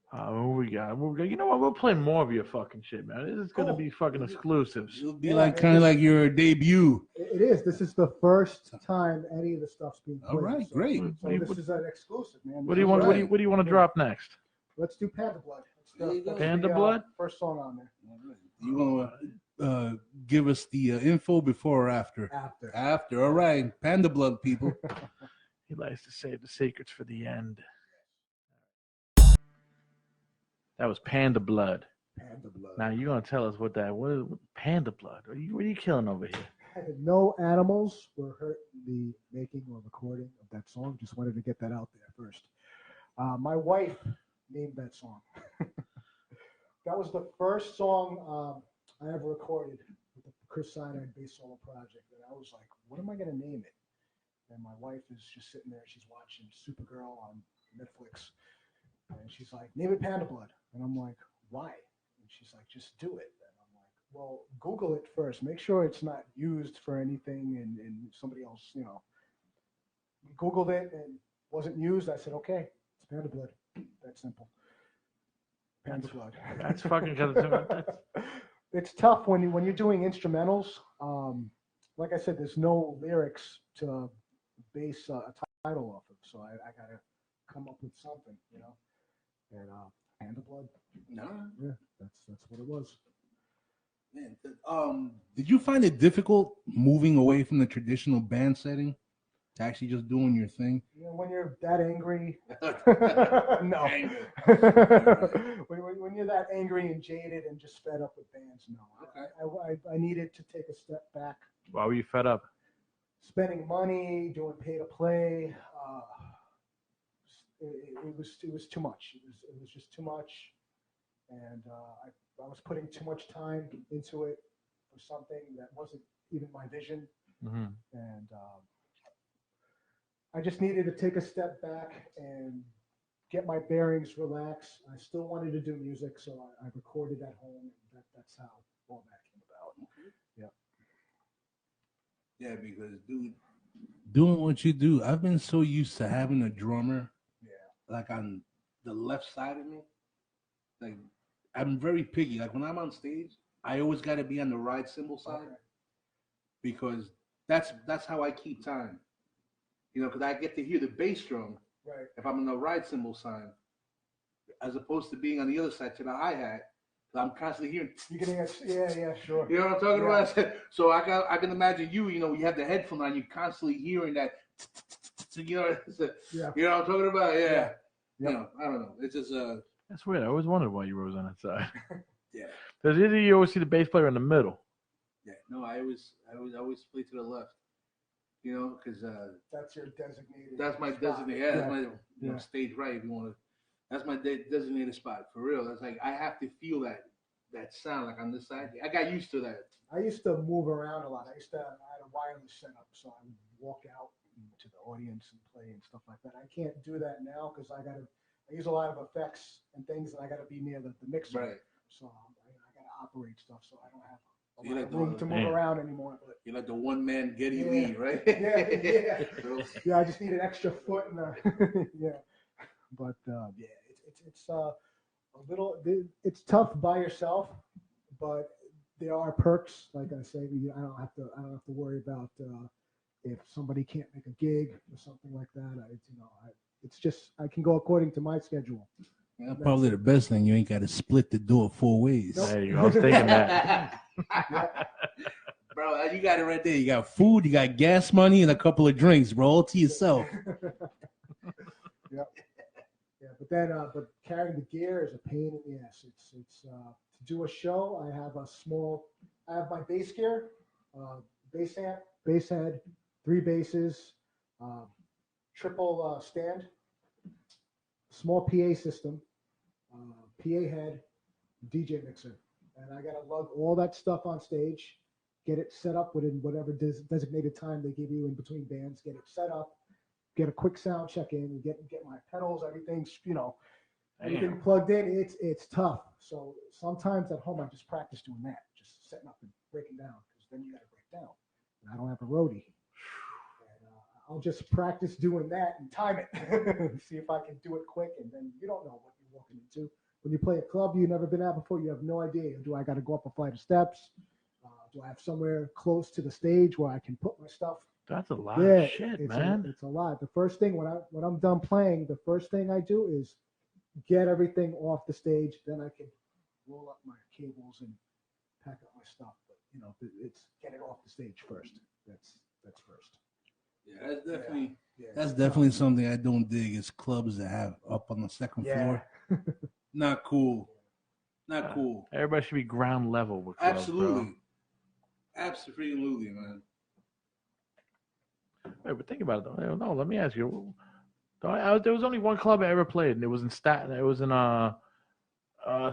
What we got? You know what? We'll play more of your fucking shit, man. This is gonna be fucking exclusives. It'll be kind of like your debut. It is. This is the first time any of the stuff's being played. All right, great. So this is an exclusive, man. What do you want? What do you want to drop next? Let's do Panda Blood. Panda Blood. First song on there. You want to give us the info before or after? After. All right, Panda Blood, people. He likes to save the secrets for the end. That was Panda Blood. Panda Blood. Now you're gonna tell us what is Panda Blood? What are you killing over here? No animals were hurt in the making or recording of that song. Just wanted to get that out there first. My wife named that song. That was the first song I ever recorded with the Chris Cyanide bass solo project. And I was like, what am I gonna name it? And my wife is just sitting there. She's watching Supergirl on Netflix. And she's like, name it Panda Blood. And I'm like, why? And she's like, just do it. And I'm like, well, Google it first. Make sure it's not used for anything and somebody else, Googled it and wasn't used. I said, okay, it's Panda Blood. That's simple. Panda Blood. That's fucking It's tough when you're doing instrumentals. like I said, there's no lyrics to base a title off of, so I got to come up with something, you know. And Panda Blood. No. Yeah, that's what it was. Man, did you find it difficult moving away from the traditional band setting to actually just doing your thing? You know, when you're that angry, no. when you're that angry and jaded and just fed up with bands, no. Okay. I needed to take a step back. Why were you fed up? Spending money, doing pay to play. It was too much. It was just too much, and I was putting too much time into it for something that wasn't even my vision, and I just needed to take a step back and get my bearings, relax. I still wanted to do music, so I recorded at home, and that's how all that came about. Yeah, because dude, doing what you do, I've been so used to having a drummer, like on the left side of me. Like I'm very picky. Like when I'm on stage, I always got to be on the ride cymbal side because that's how I keep time. You know, because I get to hear the bass drum if I'm on the ride cymbal side, as opposed to being on the other side to the hi-hat. I'm constantly hearing. You can yeah, sure. You know what I'm talking about? So I can imagine you. You know, you have the headphone on. You're constantly hearing that. You know, you know what I'm talking about? Yeah. You know, I don't know. It's just That's weird. I always wondered why you were always on that side. Yeah. Because either you always see the bass player in the middle. Yeah. No, I always play to the left. You know, because that's your designated. That's my designated. Yeah, that's my you know, stage right. If you want to. That's my designated spot for real. That's like I have to feel that sound like on this side. I got used to that. I used to move around a lot. I had a wireless setup, so I would walk out to the audience and play and stuff like that. I can't do that now because I use a lot of effects and things, and I got to be near the mixer. Right. So I got to operate stuff, so I don't have room to move around anymore. But you're like the one-man Geddy Lee, right? Yeah. I just need an extra foot in the But it's a little. It's tough by yourself, but there are perks. Like I say, I don't have to worry about if somebody can't make a gig or something like that. It's just I can go according to my schedule. Yeah, probably the best thing. You ain't got to split the door 4 ways. Nope. There you go. I was thinking that. Bro, you got it right there. You got food, you got gas money, and a couple of drinks, bro, all to yourself. Yeah, but carrying the gear is a pain in the ass. It's to do a show. I have my bass gear, bass amp, bass head, 3 basses, triple stand, small PA system, PA head, DJ mixer, and I gotta lug all that stuff on stage, get it set up within whatever designated time they give you in between bands, get it set up. Get a quick sound check in, get my pedals, everything's, everything plugged in. It's tough. So sometimes at home I just practice doing that, just setting up and breaking down, because then you got to break down. And I don't have a roadie. And I'll just practice doing that and time it, see if I can do it quick. And then you don't know what you're walking into. When you play a club you've never been at before, you have no idea. Do I got to go up a flight of steps? Do I have somewhere close to the stage where I can put my stuff? That's a lot of shit, man. It's a lot. The first thing when I'm done playing, the first thing I do is get everything off the stage. Then I can roll up my cables and pack up my stuff. But it's get it off the stage first. That's first. Yeah, that's definitely something I don't dig is clubs that have up on the second floor. Not cool. Not cool. Everybody should be ground level with clubs, absolutely, bro. Absolutely, man. Hey, but think about it though. No, let me ask you. There was only one club I ever played, and it was in Staten. It was in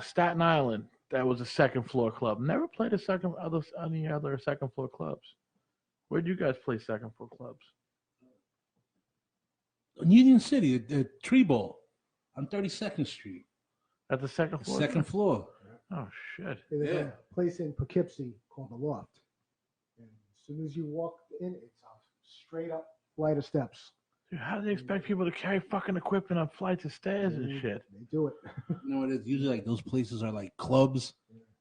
Staten Island. That was a second floor club. Never played any other second floor clubs. Where do you guys play second floor clubs? In Union City, at Tree Bowl on 32nd Street. At the second floor. Second floor. Oh shit! There's a place in Poughkeepsie called the Loft. And as soon as you walk in, it's a straight up flight of steps. Dude, how do they expect people to carry fucking equipment up flights of stairs and shit? They do it. You know what it is? Usually like those places are like clubs.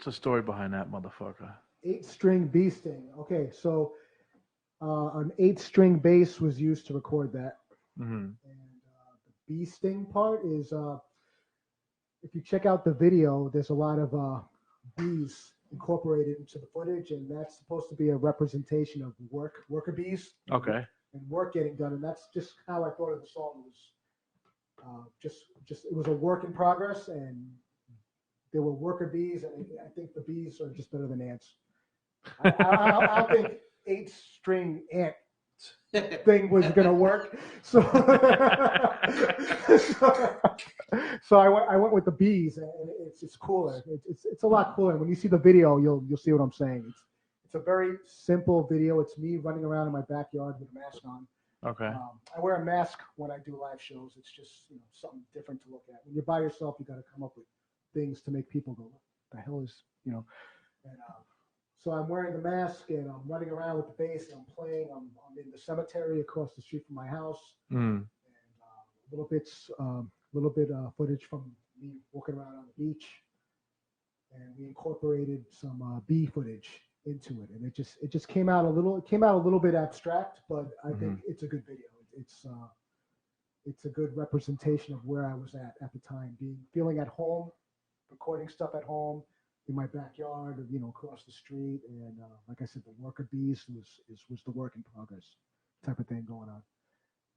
What's the story behind that motherfucker? 8-string bee sting. Okay, so an 8-string bass was used to record that. Mm-hmm. And the bee sting part is, if you check out the video, there's a lot of bees incorporated into the footage, and that's supposed to be a representation of worker bees. Okay. And work getting done, and that's just how I thought of the song. Was just it was a work in progress, and there were worker bees, and I think the bees are just better than ants. I don't think 8-string ant thing was gonna work, so I went with the bees, and it's cooler. It's a lot cooler. When you see the video, you'll see what I'm saying. It's a very simple video. It's me running around in my backyard with a mask on. Okay. I wear a mask when I do live shows. It's just something different to look at. When you're by yourself, you got to come up with things to make people go, "What the hell is?" And so I'm wearing the mask and I'm running around with the bass and I'm playing. I'm in the cemetery across the street from my house. Mm. And little bit footage from me walking around on the beach. And we incorporated some bee footage into it, and it just came out a little bit abstract, but I think it's a good video. It's a good representation of where I was at the time, feeling at home, recording stuff at home in my backyard, or across the street, and like I said, the worker bees was the work in progress type of thing going on.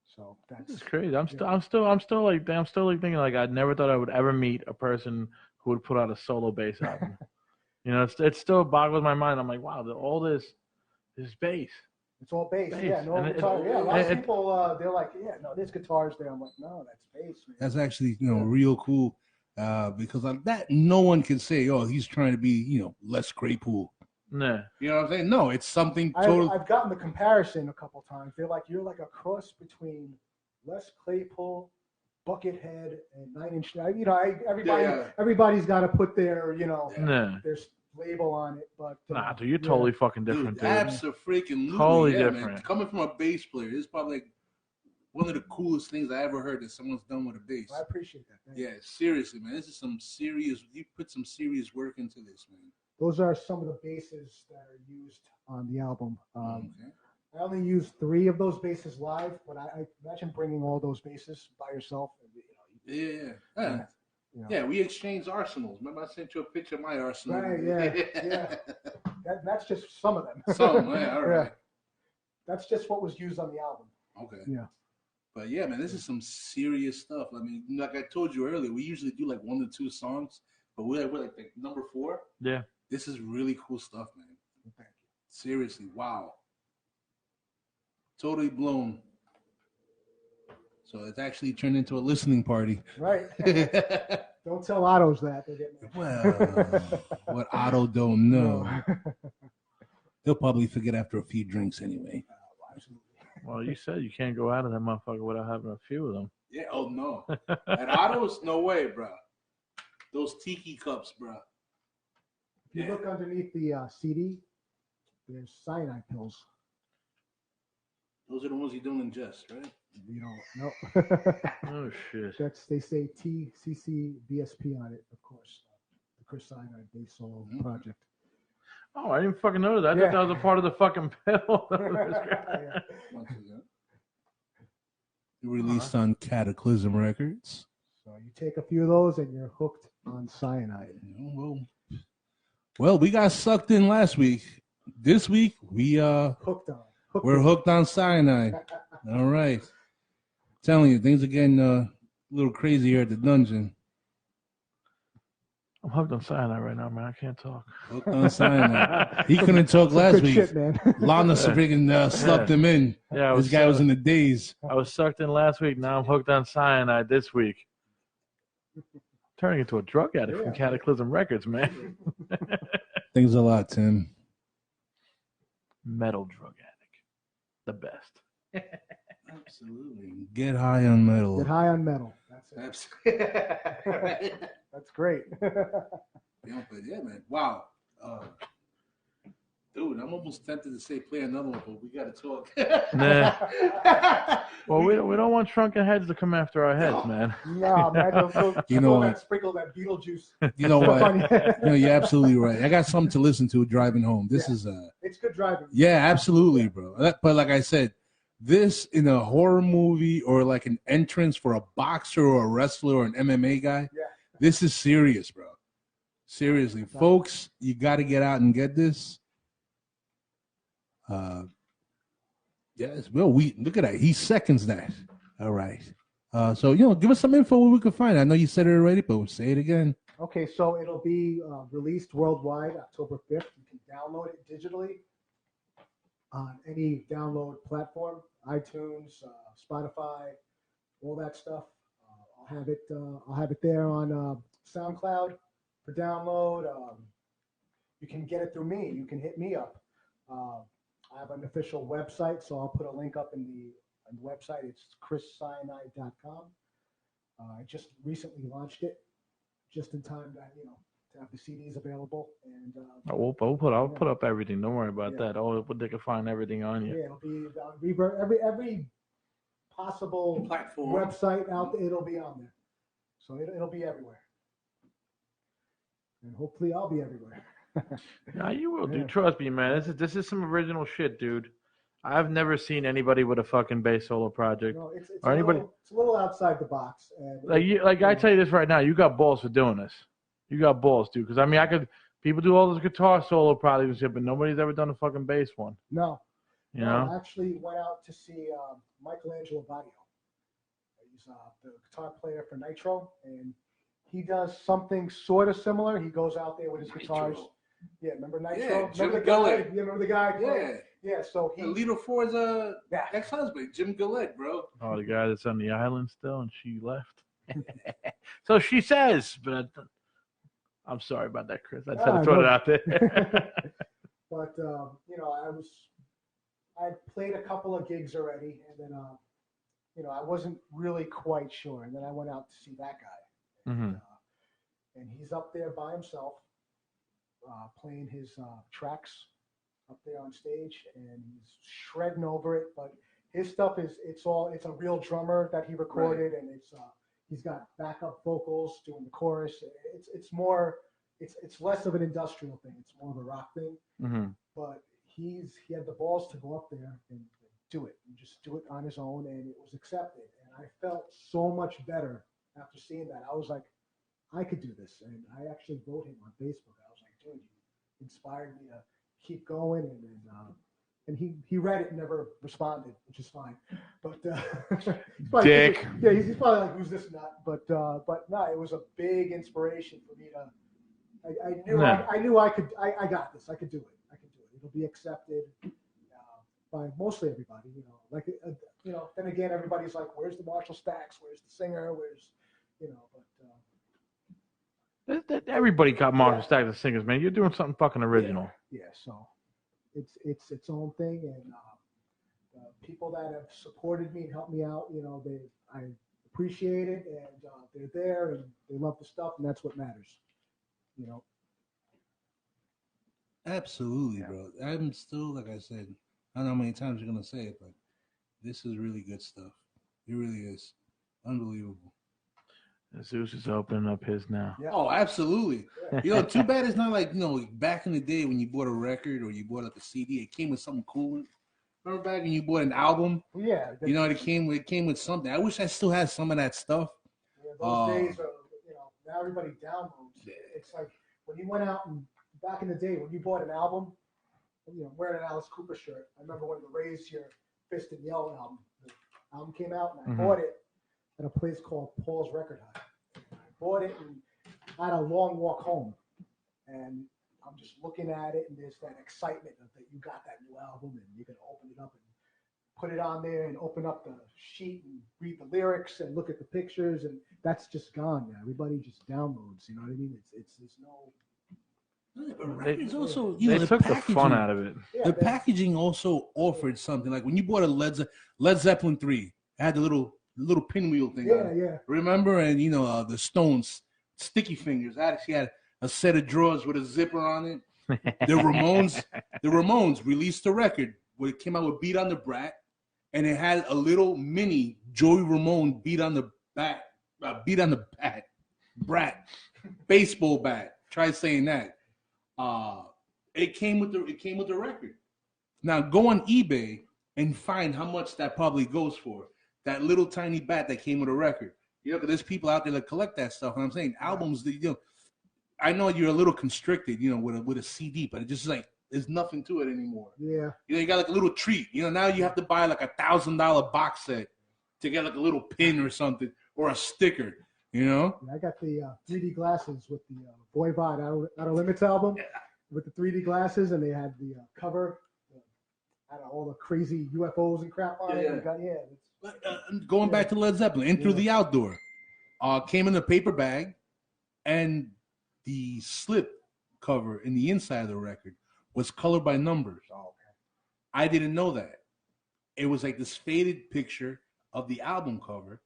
So that's crazy. I'm still thinking like I never thought I would ever meet a person who would put out a solo bass album. It still boggles my mind. I'm like, wow, all this bass. It's all bass. Yeah, no guitar. Yeah, a lot of people, they're like, yeah, no, there's guitars there. I'm like, no, that's bass, man. That's actually, real cool, because on that, no one can say, oh, he's trying to be, Les Claypool. Nah. You know what I'm saying? No, it's something totally. I've gotten the comparison a couple times. They're like, you're like a cross between Les Claypool, Buckethead, and 9 Inch. Everybody's got to put their, their label on it. But nah, dude, you're totally fucking different, dude. Absolutely, totally different. Man. Coming from a bass player, this is probably like one of the coolest things I ever heard that someone's done with a bass. I appreciate that. Yeah, seriously, man. This is some serious. You put some serious work into this, man. Those are some of the basses that are used on the album. I only used 3 of those basses live, but I imagine bringing all those basses by yourself. Yeah, we exchanged arsenals. Remember, I sent you a picture of my arsenal. Right, yeah. That's just some of them. Some, yeah, all right. Yeah. That's just what was used on the album. Okay. Yeah. But yeah, man, this is some serious stuff. I mean, like I told you earlier, we usually do like 1 to 2 songs, but we're like number 4. Yeah. This is really cool stuff, man. Thank you. Seriously, wow. Totally blown. So it's actually turned into a listening party. Right. Don't tell Otto's that. Well, what Otto don't know. He'll probably forget after a few drinks anyway. Well, you said you can't go out of that motherfucker without having a few of them. Yeah, oh no. At Otto's, no way, bro. Those tiki cups, bro. If you look underneath the CD, there's cyanide pills. Those are the ones you don't ingest, right? You don't know. Oh shit. They say TCC BSP on it, of course. The Chris Cyanide bass solo project. Oh, I didn't fucking know that. I thought that was a part of the fucking pill. Released on Cataclysm Records. So you take a few of those and you're hooked on cyanide. Well, we got sucked in last week. This week we we're hooked on cyanide. All right. Telling you, things are getting a little crazy here at the dungeon. I'm hooked on cyanide right now, man. I can't talk. Hooked on cyanide. He couldn't talk last week. Shit, man. Lana freaking sucked him in. Yeah, this guy was in the daze. I was sucked in last week. Now I'm hooked on cyanide this week. Turning into a drug addict from Cataclysm Records, man. Thanks a lot, Tim. Metal drug addict. The best. Absolutely. Get high on metal. Get high on metal. That's it. That's great. Yeah, man. Wow. Dude, I'm almost tempted to say play another one, but we got to talk. Nah. Well, we don't want shrunken heads to come after our heads, man. No, man. You know what? Sprinkle that Beetlejuice. You know what? You're absolutely right. I got something to listen to driving home. This is it's good driving. Yeah, absolutely, bro. But like I said, this in a horror movie or like an entrance for a boxer or a wrestler or an MMA guy, this is serious, bro. Seriously, folks, you got to get out and get this. Yes, well, we look at that. He seconds that. All right. So give us some info where we can find it. I know you said it already, but we'll say it again. Okay, so it'll be released worldwide October 5th. You can download it digitally on any download platform, iTunes, Spotify, all that stuff. I'll have it there on SoundCloud for download. You can get it through me. You can hit me up. I have an official website, so I'll put a link up in the website. It's chriscyanide.com. I just recently launched it, just in time to have the CDs available. And I'll put up everything. Don't worry about that. Oh, they can find everything on you. Yeah, it'll be on Reverb. Every possible Platform. website out there, it'll be on there. So it'll be everywhere, and hopefully I'll be everywhere. Nah, you will, dude. Trust me, man. This is some original shit, dude. I've never seen anybody with a fucking bass solo project. No, it's or anybody. it's a little outside the box. And I tell you this right now, you got balls for doing this. You got balls, dude. Because I mean, people do all those guitar solo projects and shit, but nobody's ever done a fucking bass one. No. You know? I actually went out to see Michelangelo Badio. He's the guitar player for Nitro, and he does something sort of similar. He goes out there with his guitars. Yeah, remember Nitro? Yeah, Jim remember the Gillette. guy? You remember the guy? Yeah. Yeah, so he... Leader for his ex-husband, Jim Gillette, bro. Oh, the guy that's on the island still, and she left. So she says, but I'm sorry about that, Chris. I just had to throw it out there. But, I played a couple of gigs already, and then, I wasn't really quite sure. And then I went out to see that guy. And, and he's up there by himself, playing his tracks up there on stage, and he's shredding over it. But his stuff it's a real drummer that he recorded, right. And he's got backup vocals doing the chorus. It's less of an industrial thing. It's more of a rock thing. Mm-hmm. But he had the balls to go up there and do it, and just do it on his own, and it was accepted. And I felt so much better after seeing that. I was like, I could do this, and I actually wrote him on Facebook. I was like, dude, you inspired me to keep going, and he read it and never responded, which is fine. But Dick. He's probably like, who's this nut? But no, it was a big inspiration for me to. I knew I could. I got this. I could do it. It'll be accepted by mostly everybody. Then again, everybody's like, where's the Marshall Stacks? Where's the singer? Where's but. Everybody got Marshall Stacks as singers, man. You're doing something fucking original. Yeah, so it's its own thing, and people that have supported me and helped me out, I appreciate it, and they're there and they love the stuff, and that's what matters. Absolutely, bro. I'm still, like I said, I don't know how many times you're gonna say it, but this is really good stuff. It really is unbelievable. Zeus is opening up his now. Yeah. Oh, absolutely. Too bad it's not like, back in the day when you bought a record or you bought like a CD, it came with something cool. Remember back when you bought an album? Yeah. It came with something. I wish I still had some of that stuff. Yeah, those days are, now everybody downloads. Yeah. It's like when you went out and back in the day when you bought an album, wearing an Alice Cooper shirt. I remember when the Raise Your Fist and Yell album, the album came out, and I bought it at a place called Paul's Record Hut. I bought it, and I had a long walk home, and I'm just looking at it, and there's that excitement that you got that new album, and you're gonna open it up and put it on there, and open up the sheet and read the lyrics and look at the pictures, and that's just gone now. Everybody just downloads. You know what I mean? It's no. It's also, they took the fun out of it. Yeah, the packaging also offered something. Like when you bought a Led Zeppelin 3, it had the little pinwheel thing. Yeah. Remember? And the Stones, Sticky Fingers. I actually had a set of drawers with a zipper on it. The Ramones released a record where it came out with "Beat on the Brat," and it had a little mini Joey Ramone beat on the brat, baseball bat. Try saying that. It came with the record. Now go on eBay and find how much that probably goes for. That little tiny bat that came with a record. You know, because there's people out there that collect that stuff. And I'm saying albums, I know you're a little constricted, with a CD, but it's just like there's nothing to it anymore. Yeah. You got like a little treat. Now you have to buy like $1,000 box set to get like a little pin or something or a sticker. Yeah, I got the 3D glasses with the Voivod Out of Limits album with the 3D glasses, and they had the cover. All the crazy UFOs and crap on it. Going back to Led Zeppelin, In Through the Outdoor, came in a paper bag, and the slip cover in the inside of the record was colored by numbers. Oh, okay. I didn't know that. It was like this faded picture of the album cover,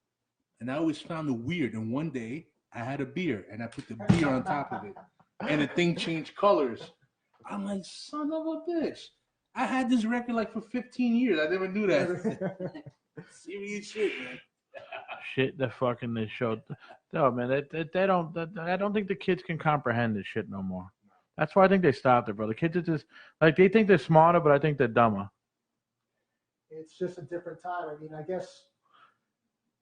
and I always found it weird. And one day, I had a beer, and I put the beer on top of it, and the thing changed colors. I'm like, son of a bitch. I had this record like for 15 years. I never knew that. Serious shit, man. Shit, the fucking they showed. No, man, they don't. I don't think the kids can comprehend this shit no more. That's why I think they stopped it, bro. The kids are just like they think they're smarter, but I think they're dumber. It's just a different time. I mean, I guess.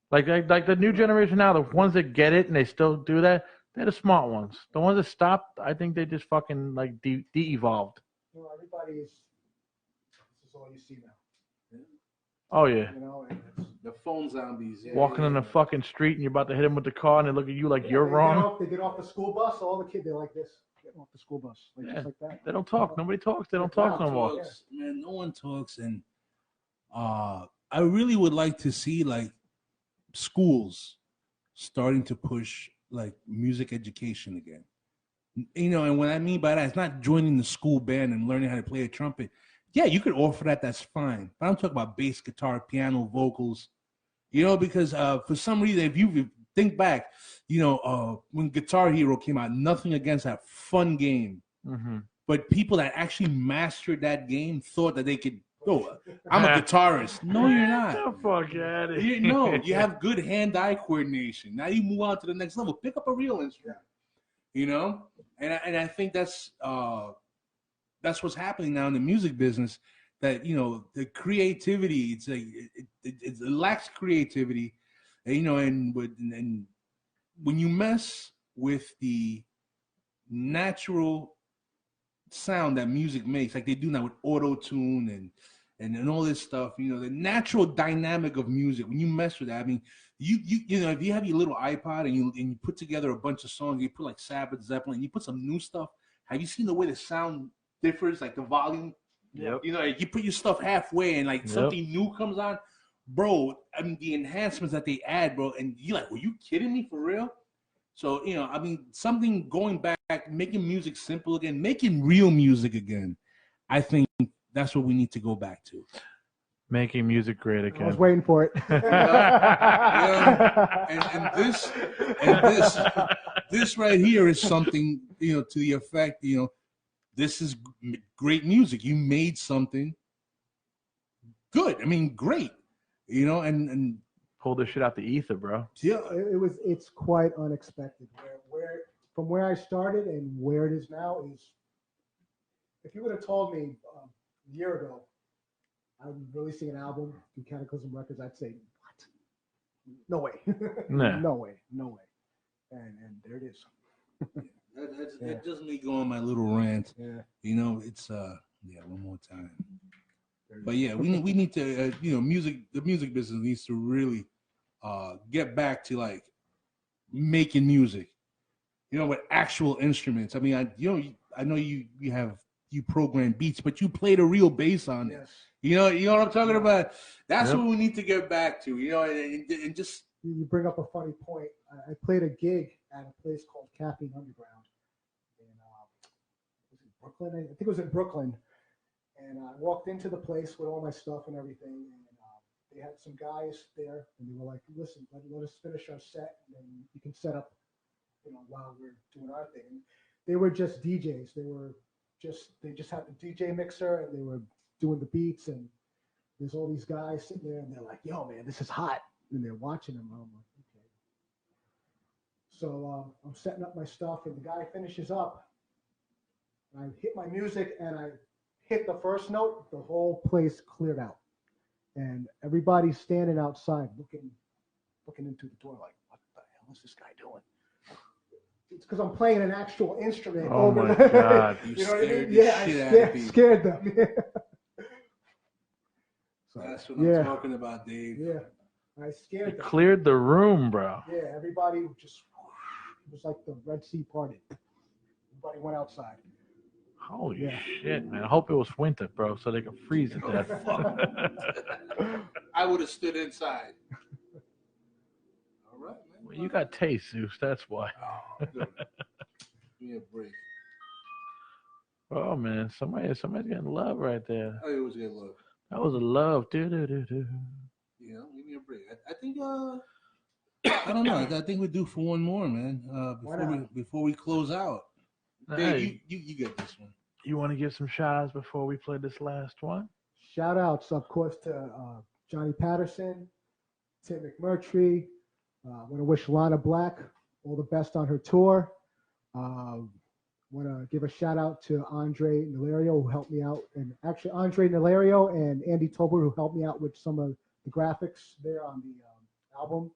Like the new generation now, the ones that get it and they still do that, they're the smart ones. The ones that stopped, I think they just fucking like de-evolved. Everybody is. This is all you see now. Oh yeah. And it's, The phone zombies. Yeah, walking on the fucking street and you're about to hit them with the car and they look at you like you're wrong. They get off the school bus. All the kids, they're like this. Getting off the school bus. Just like that. They don't talk. Nobody talks. They don't talk no more. Man, no one talks. And I really would like to see like schools starting to push like music education again. And what I mean by that, it's not joining the school band and learning how to play a trumpet. Yeah, you could offer that. That's fine. But I'm talking about bass guitar, piano, vocals. Because for some reason, if you think back, when Guitar Hero came out, nothing against that fun game. Mm-hmm. But people that actually mastered that game thought that they could, I'm a guitarist. No, you're not. The fuck out of here. No, you have good hand-eye coordination. Now you move on to the next level. Pick up a real instrument. And I think that's what's happening now in the music business. That the creativity, it lacks creativity, and when you mess with the natural sound that music makes, like they do now with auto-tune and all this stuff, the natural dynamic of music. When you mess with that, I mean, if you have your little iPod and you put together a bunch of songs, you put like Sabbath, Zeppelin, you put some new stuff. Have you seen the way the sound differs, like the volume? Yep. You put your stuff halfway and like something new comes on, bro. I mean, the enhancements that they add, bro, and you're like, were you kidding me for real? So, something going back, making music simple again, making real music again. I think that's what we need to go back to. Making music great again. I was waiting for it. And this right here is something, to the effect, this is great music. You made something good. I mean, great. And pull this shit out the ether, bro. Yeah, it's quite unexpected. From where I started and where it is now is. If you would have told me a year ago I'm releasing an album through Cataclysm Records, I'd say, what? No way. Nah. No way. And there it is. That's just me going my little rant. Yeah. It's one more time. But yeah, we need to the music business needs to really get back to like making music. With actual instruments. I mean, I know you program beats, but you played a real bass on it. Yes. You know what I'm talking about? That's what we need to get back to, and just. You bring up a funny point. I played a gig at a place called Caffeine Underground in Brooklyn. I think it was in Brooklyn. And I walked into the place with all my stuff and everything. And they had some guys there, and they were like, listen, let us finish our set, and then you can set up, while we're doing our thing. And they were just DJs. They were they just had the DJ mixer and they were doing the beats, and there's all these guys sitting there and they're like, yo man, this is hot, and they're watching them. I'm like, okay. So I'm setting up my stuff, and the guy finishes up, and I hit my music, and I hit the first note, the whole place cleared out, and everybody's standing outside looking into the door like, what the hell is this guy doing? It's because I'm playing an actual instrument. Oh my God. You know what I scared mean? the Yeah, shit out I of people. scared them. Yeah. So, That's what I'm talking about, Dave. Yeah, I scared It them. cleared the room, bro. Yeah, everybody just, it was like the Red Sea parted. Everybody went outside. Holy Yeah. shit, man. I hope it was winter, bro, so they could freeze to death. I would have stood inside. All right, man. Well, you got taste, Zeus. That's why. Oh, good. Give me a break. Oh, man. Somebody's getting love right there. I always get love. That was a love. Do. You know, give me a break. I think I don't know. I think we're due for one more, man. Before we close out. Dave, Hey, you get this one. you want to give some shout outs before we play this last one? Shout outs, of course, to Johnny Patterson, Tim McMurtrie. I want to wish Lana Black all the best on her tour. Want to give a shout out to Andre Nalario, who helped me out, and actually Andre Nalario and Andy Tolbert, who helped me out with some of the graphics there on the album.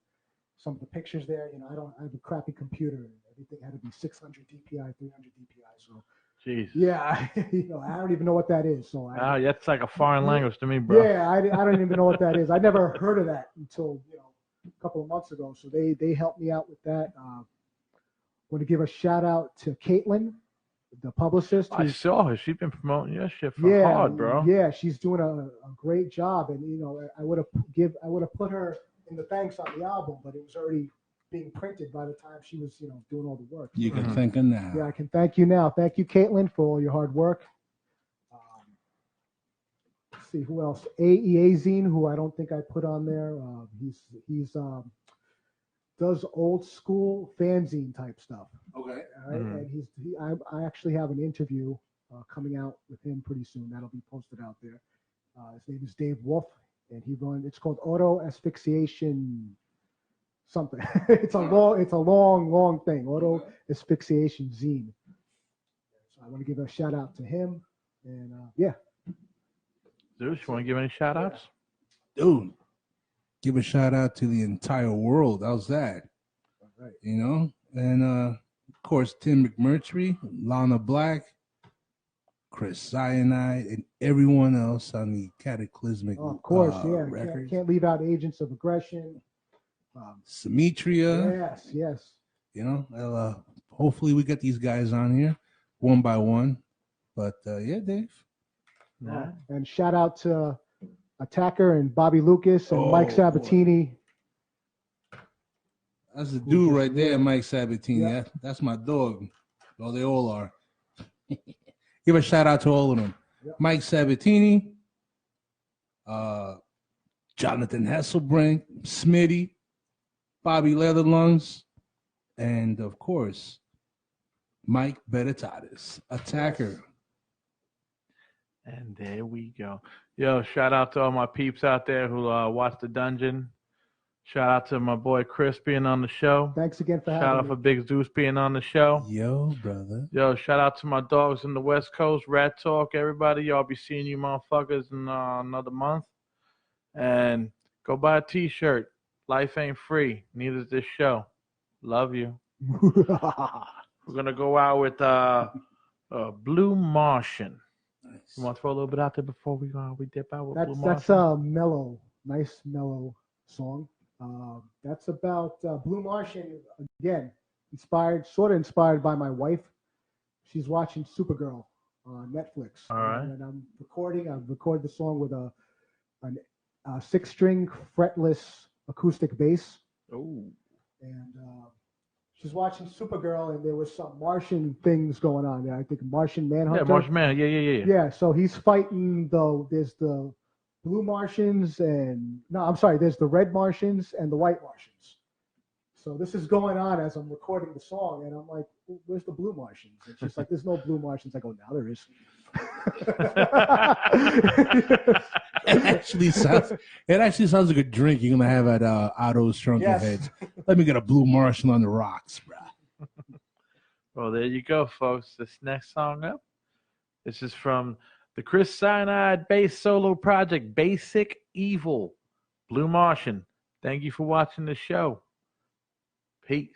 Some of the pictures there, you know, I have a crappy computer, and everything had to be 600 DPI, 300 DPI. So, Jeez. yeah, you know, I don't even know what that is. So, That's like a foreign language to me, bro. yeah, I don't even know what that is. I never heard of that until, you know, a couple of months ago. So they helped me out with that. Want to give a shout out to Caitlin, the publicist. I saw her. She's been promoting your shit for hard, bro. Yeah, she's doing a great job, and you know, I would have put her in the thanks on the album, but it was already being printed by the time she was, you know, doing all the work. You can thank her now. Yeah, I can thank you now. Thank you, Caitlin, for all your hard work. Let's see who else. AEA Zine, who I don't think I put on there. He's does old school fanzine type stuff. Okay. All right, and I actually have an interview coming out with him pretty soon. That'll be posted out there. His name is Dave Wolf, and it's called Auto Asphyxiation something. it's a long thing. Auto Asphyxiation Zine. So I want to give a shout out to him, and yeah. Zeus, you want to give any shout outs? Dude, give a shout out to the entire world. How's that? All right. You know, and of course Tim McMurtrie, Lana Black, Chris Cyanide, and everyone else on the Cataclysmic. Oh, of course, records. Can't leave out Agents of Aggression. Symmetria. Yes. You know, hopefully we get these guys on here one by one. But yeah, Dave. Yeah. And shout out to Attacker and Bobby Lucas and Mike Sabatini. That's the dude right there, Mike Sabatini. Yeah. That's my dog. Well, they all are. Give a shout out to all of them. Yeah. Mike Sabatini, Jonathan Hasselbrink, Smitty, Bobby Leatherlungs, and of course, Mike Beretatis, Attacker. And there we go. Yo, shout out to all my peeps out there who watch The Dungeon. Shout out to my boy Chris being on the show. Thanks again for Shout having out me. for Big Zeus being on the show. Yo, brother. Yo, shout out to my dogs in the West Coast, Rat Talk, everybody. Y'all be seeing you motherfuckers in another month. And go buy a t-shirt. Life ain't free. Neither is this show. Love you. We're going to go out with Blue Martian. Nice. You want to throw a little bit out there before we dip out with Blue Martian? That's a nice mellow song. That's about Blue Martian, again, sort of inspired by my wife. She's watching Supergirl on Netflix. All right. And I've recorded the song with a 6-string fretless acoustic bass. Oh. And she's watching Supergirl, and there was some Martian things going on there. I think Martian Manhunter. Yeah, Martian Man. Yeah. Yeah, so he's fighting there's the Blue Martians there's the Red Martians and the White Martians. So this is going on as I'm recording the song, and I'm like, where's the blue Martians? It's just like, there's no blue Martians. I go, now there is. It actually sounds like a drink you're gonna have at Otto's Shrunken Yes. Heads. Let me get a blue Martian on the rocks, bro. Well, there you go, folks. This next song up. This is from the Chris Cyanide bass solo project, Basic Evil, Blue Martian. Thank you for watching the show. Peace.